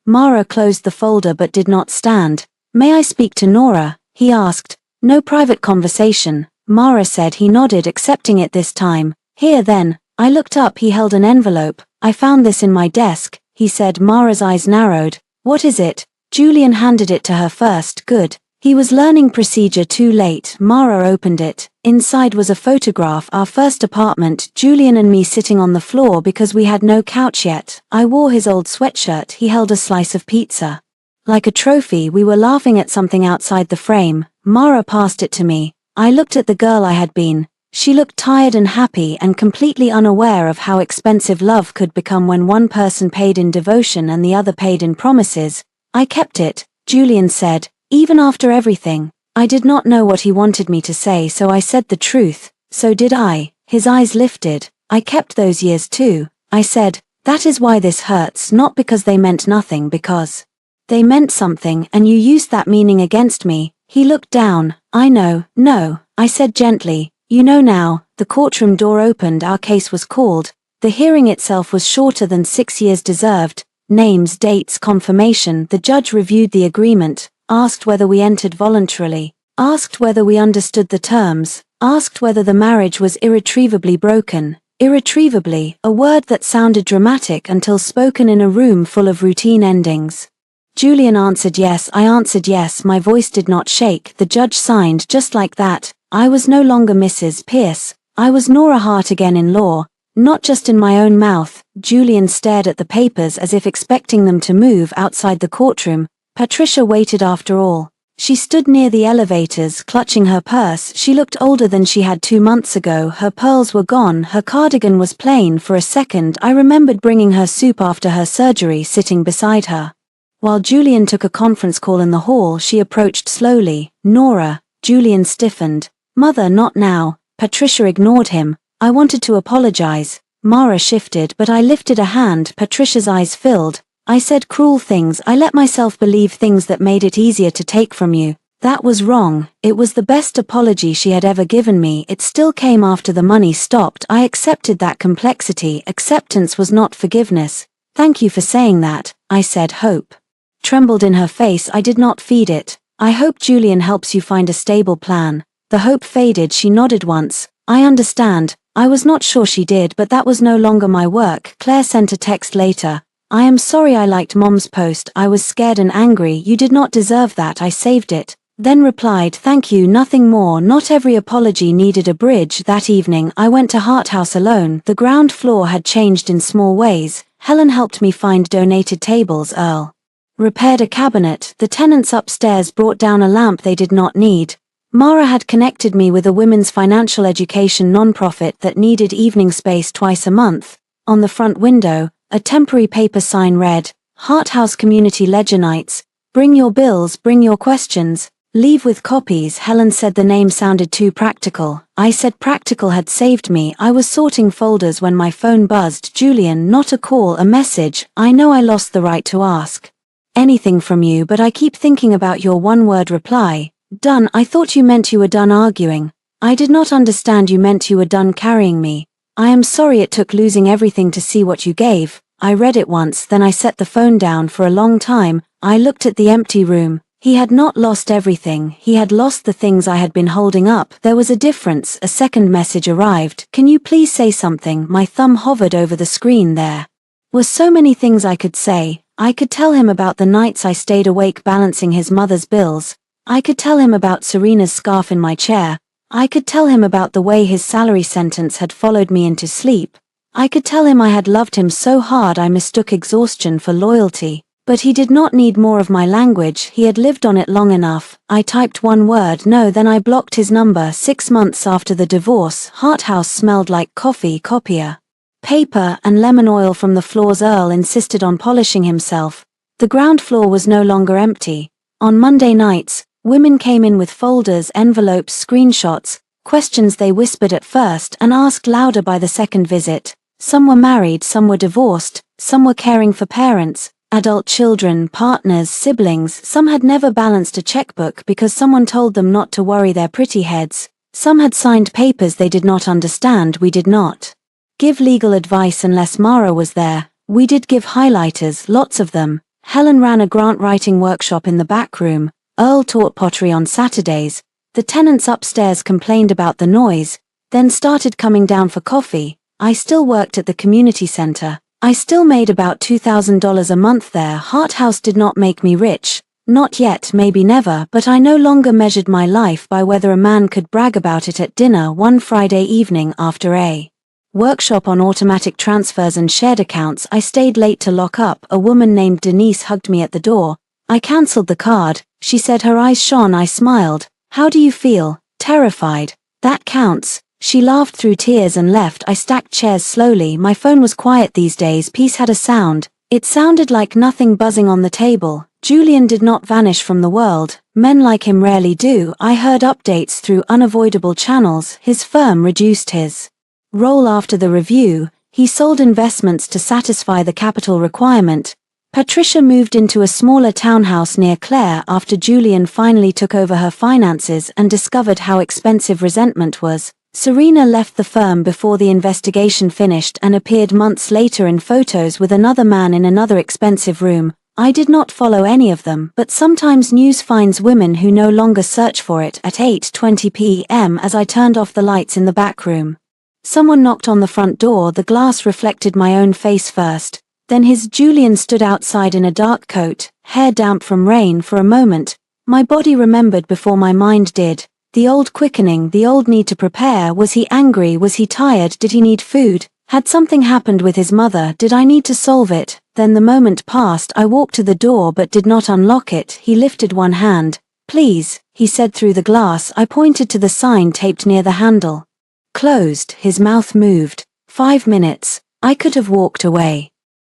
Mara closed the folder but did not stand. May I speak to Nora? He asked. No private conversation, Mara said. He nodded, accepting it this time. Here then. I looked up. He held an envelope. I found this in my desk, he said. Mara's eyes narrowed. What is it? Julian handed it to her first. Good. He was learning procedure too late. Mara opened it. Inside was a photograph, our first apartment, Julian and me sitting on the floor because we had no couch yet. I wore his old sweatshirt. He held a slice of pizza. Like a trophy, we were laughing at something outside the frame. Mara passed it to me. I looked at the girl I had been. She looked tired and happy and completely unaware of how expensive love could become when one person paid in devotion and the other paid in promises. I kept it, Julian said. Even after everything, I did not know what he wanted me to say, so I said the truth. So did I. His eyes lifted. I kept those years too. I said, that is why this hurts, not because they meant nothing, because they meant something and you used that meaning against me. He looked down. I know, no, I said gently. You know now. The courtroom door opened. Our case was called. The hearing itself was shorter than 6 years deserved. Names, dates, confirmation. The judge reviewed the agreement. Asked whether we entered voluntarily, asked whether we understood the terms, asked whether the marriage was irretrievably broken. Irretrievably, a word that sounded dramatic until spoken in a room full of routine endings. Julian answered yes. I answered yes. My voice did not shake. The judge signed just like that. I was no longer Mrs. Pierce. I was Nora Hart again in law, not just in my own mouth. Julian stared at the papers as if expecting them to move outside the courtroom. Patricia waited after all. She stood near the elevators, clutching her purse. She looked older than she had 2 months ago. Her pearls were gone. Her cardigan was plain. For a second, I remembered bringing her soup after her surgery, sitting beside her. While Julian took a conference call in the hall, she approached slowly. Nora. Julian stiffened. Mother, not now. Patricia ignored him. I wanted to apologize. Mara shifted, but I lifted a hand. Patricia's eyes filled. I said cruel things. I let myself believe things that made it easier to take from you. That was wrong. It was the best apology she had ever given me. It still came after the money stopped. I accepted that complexity. Acceptance was not forgiveness. Thank you for saying that, I said. Hope trembled in her face. I did not feed it. I hope Julian helps you find a stable plan. The hope faded. She nodded once. I understand. I was not sure she did, but that was no longer my work. Claire sent a text later. I am sorry I liked Mom's post. I was scared and angry. You did not deserve that. I saved it. Then replied, thank you, nothing more. Not every apology needed a bridge. That evening, I went to Hart House alone. The ground floor had changed in small ways. Helen helped me find donated tables. Earl repaired a cabinet. The tenants upstairs brought down a lamp they did not need. Mara had connected me with a women's financial education nonprofit that needed evening space twice a month. On the front window, a temporary paper sign read, Hart House Community Ledger Nights. Bring your bills, bring your questions. Leave with copies. Helen said the name sounded too practical. I said practical had saved me. I was sorting folders when my phone buzzed. Julian, not a call, a message. I know I lost the right to ask anything from you, but I keep thinking about your one-word reply. Done. I thought you meant you were done arguing. I did not understand you meant you were done carrying me. I am sorry it took losing everything to see what you gave. I read it once, then I set the phone down. For a long time, I looked at the empty room. He had not lost everything. He had lost the things I had been holding up. There was a difference. A second message arrived. Can you please say something? My thumb hovered over the screen. There were so many things I could say. I could tell him about the nights I stayed awake balancing his mother's bills. I could tell him about Serena's scarf in my chair. I could tell him about the way his salary sentence had followed me into sleep. I could tell him I had loved him so hard I mistook exhaustion for loyalty. But he did not need more of my language. He had lived on it long enough. I typed one word, no, then I blocked his number. 6 months after the divorce, Hart House smelled like coffee, copier paper, and lemon oil from the floors. Earl insisted on polishing himself. The ground floor was no longer empty. On Monday nights, women came in with folders, envelopes, screenshots, questions they whispered at first and asked louder by the second visit. Some were married, some were divorced, some were caring for parents, adult children, partners, siblings. Some had never balanced a checkbook because someone told them not to worry their pretty heads. Some had signed papers they did not understand. We did not give legal advice unless Mara was there. We did give highlighters, lots of them. Helen ran a grant writing workshop in the back room. Earl taught pottery on Saturdays. The tenants upstairs complained about the noise, then started coming down for coffee. I still worked at the community center. I still made about $2,000 a month there. Hart House did not make me rich. Not yet, maybe never, but I no longer measured my life by whether a man could brag about it at dinner. One Friday evening after a workshop on automatic transfers and shared accounts, I stayed late to lock up. A woman named Denise hugged me at the door. I cancelled the card. She said. Her eyes shone. I smiled. How do you feel? Terrified. That counts. She laughed through tears and left. I stacked chairs slowly. My phone was quiet these days. Peace had a sound. It sounded like nothing buzzing on the table. Julian did not vanish from the world. Men like him rarely do. I heard updates through unavoidable channels. His firm reduced his role after the review. He sold investments to satisfy the capital requirement. Patricia moved into a smaller townhouse near Claire after Julian finally took over her finances and discovered how expensive resentment was. Serena left the firm before the investigation finished and appeared months later in photos with another man in another expensive room. I did not follow any of them, but sometimes news finds women who no longer search for it. At 8:20 p.m. as I turned off the lights in the back room, someone knocked on the front door. The glass reflected my own face first. Then his. Julian stood outside in a dark coat, hair damp from rain. For a moment, my body remembered before my mind did. The old quickening, the old need to prepare. Was he angry? Was he tired? Did he need food? Had something happened with his mother? Did I need to solve it? Then the moment passed. I walked to the door but did not unlock it. He lifted one hand. Please, he said through the glass. I pointed to the sign taped near the handle. Closed. His mouth moved. 5 minutes. I could have walked away.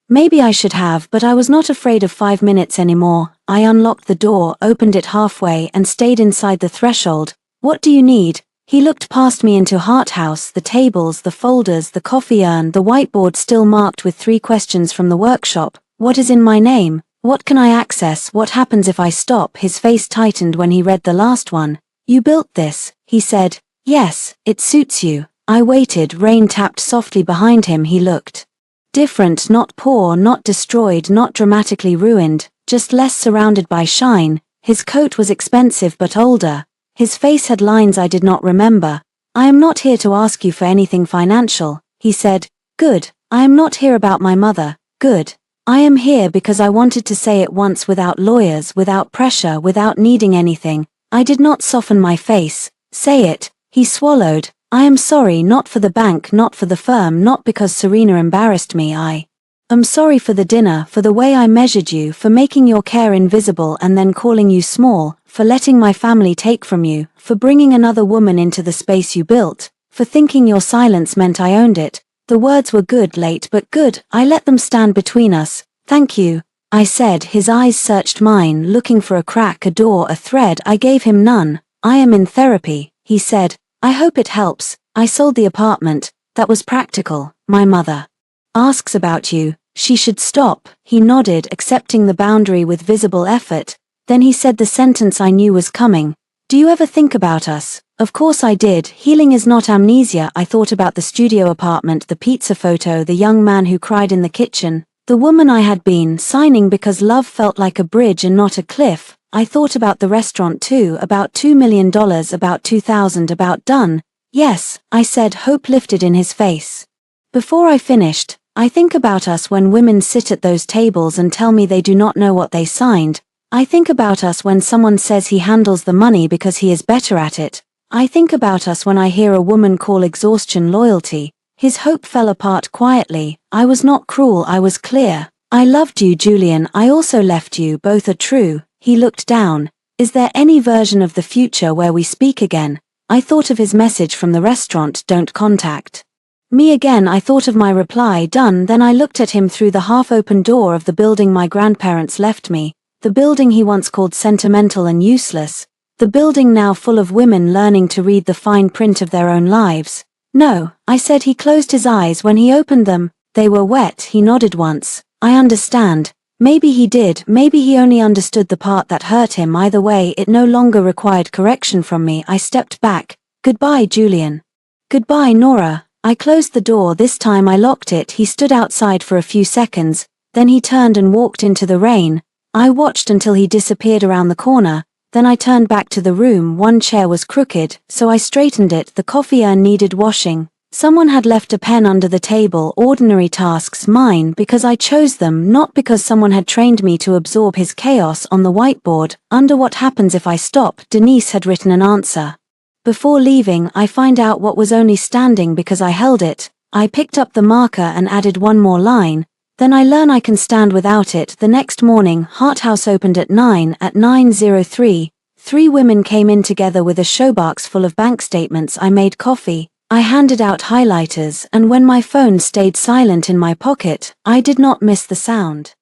Maybe I should have, but I was not afraid of 5 minutes anymore. I unlocked the door, opened it halfway, and stayed inside the threshold. What do you need? He looked past me into Hart House, the tables, the folders, the coffee urn, the whiteboard still marked with 3 questions from the workshop. What is in my name? What can I access? What happens if I stop? His face tightened when he read the last one. You built this, he said. Yes, it suits you. I waited. Rain tapped softly behind him. He looked different, not poor, not destroyed, not dramatically ruined, just less surrounded by shine. His coat was expensive but older. His face had lines I did not remember. I am not here to ask you for anything financial, he said. Good. I am not here about my mother. Good. I am here because I wanted to say it once without lawyers, without pressure, without needing anything. I did not soften my face. Say it. He swallowed. I am sorry, not for the bank, not for the firm, not because Serena embarrassed me. I am sorry for the dinner, for the way I measured you, for making your care invisible and then calling you small, for letting my family take from you, for bringing another woman into the space you built, for thinking your silence meant I owned it. The words were good, late but good. I let them stand between us. Thank you, I said. His eyes searched mine, looking for a crack, a door, a thread. I gave him none. I am in therapy, he said. I hope it helps. I sold the apartment. That was practical. My mother asks about you. She should stop. He nodded, accepting the boundary with visible effort. Then he said the sentence I knew was coming. Do you ever think about us? Of course I did. Healing is not amnesia. I thought about the studio apartment, the pizza photo, the young man who cried in the kitchen, the woman I had been signing because love felt like a bridge and not a cliff. I thought about the restaurant too, about $2 million, about 2,000, about done. Yes, I said, hope lifted in his face. Before I finished, I think about us when women sit at those tables and tell me they do not know what they signed. I think about us when someone says he handles the money because he is better at it. I think about us when I hear a woman call exhaustion loyalty. His hope fell apart quietly. I was not cruel, I was clear. I loved you, Julian. I also left you. Both are true. He looked down. Is there any version of the future where we speak again? I thought of his message from the restaurant, don't contact me again. I thought of my reply, done. Then I looked at him through the half-open door of the building my grandparents left me. The building he once called sentimental and useless. The building now full of women learning to read the fine print of their own lives. No, I said. He closed his eyes. When he opened them, they were wet. He nodded once. I understand. Maybe he did. Maybe he only understood the part that hurt him. Either way, it no longer required correction from me. I stepped back. Goodbye, Julian. Goodbye, Nora. I closed the door. This time I locked it. He stood outside for a few seconds. Then he turned and walked into the rain. I watched until he disappeared around the corner. Then I turned back to the room. One chair was crooked, so I straightened it. The coffee urn needed washing. Someone had left a pen under the table. Ordinary tasks, mine, because I chose them, not because someone had trained me to absorb his chaos. On the whiteboard, under what happens if I stop, Denise had written an answer. Before leaving, I find out what was only standing because I held it. I picked up the marker and added one more line. Then I learn I can stand without it. The next morning, Heart House opened at 9. At 9:03, 3 women came in together with a showbox full of bank statements. I made coffee. I handed out highlighters, and when my phone stayed silent in my pocket, I did not miss the sound.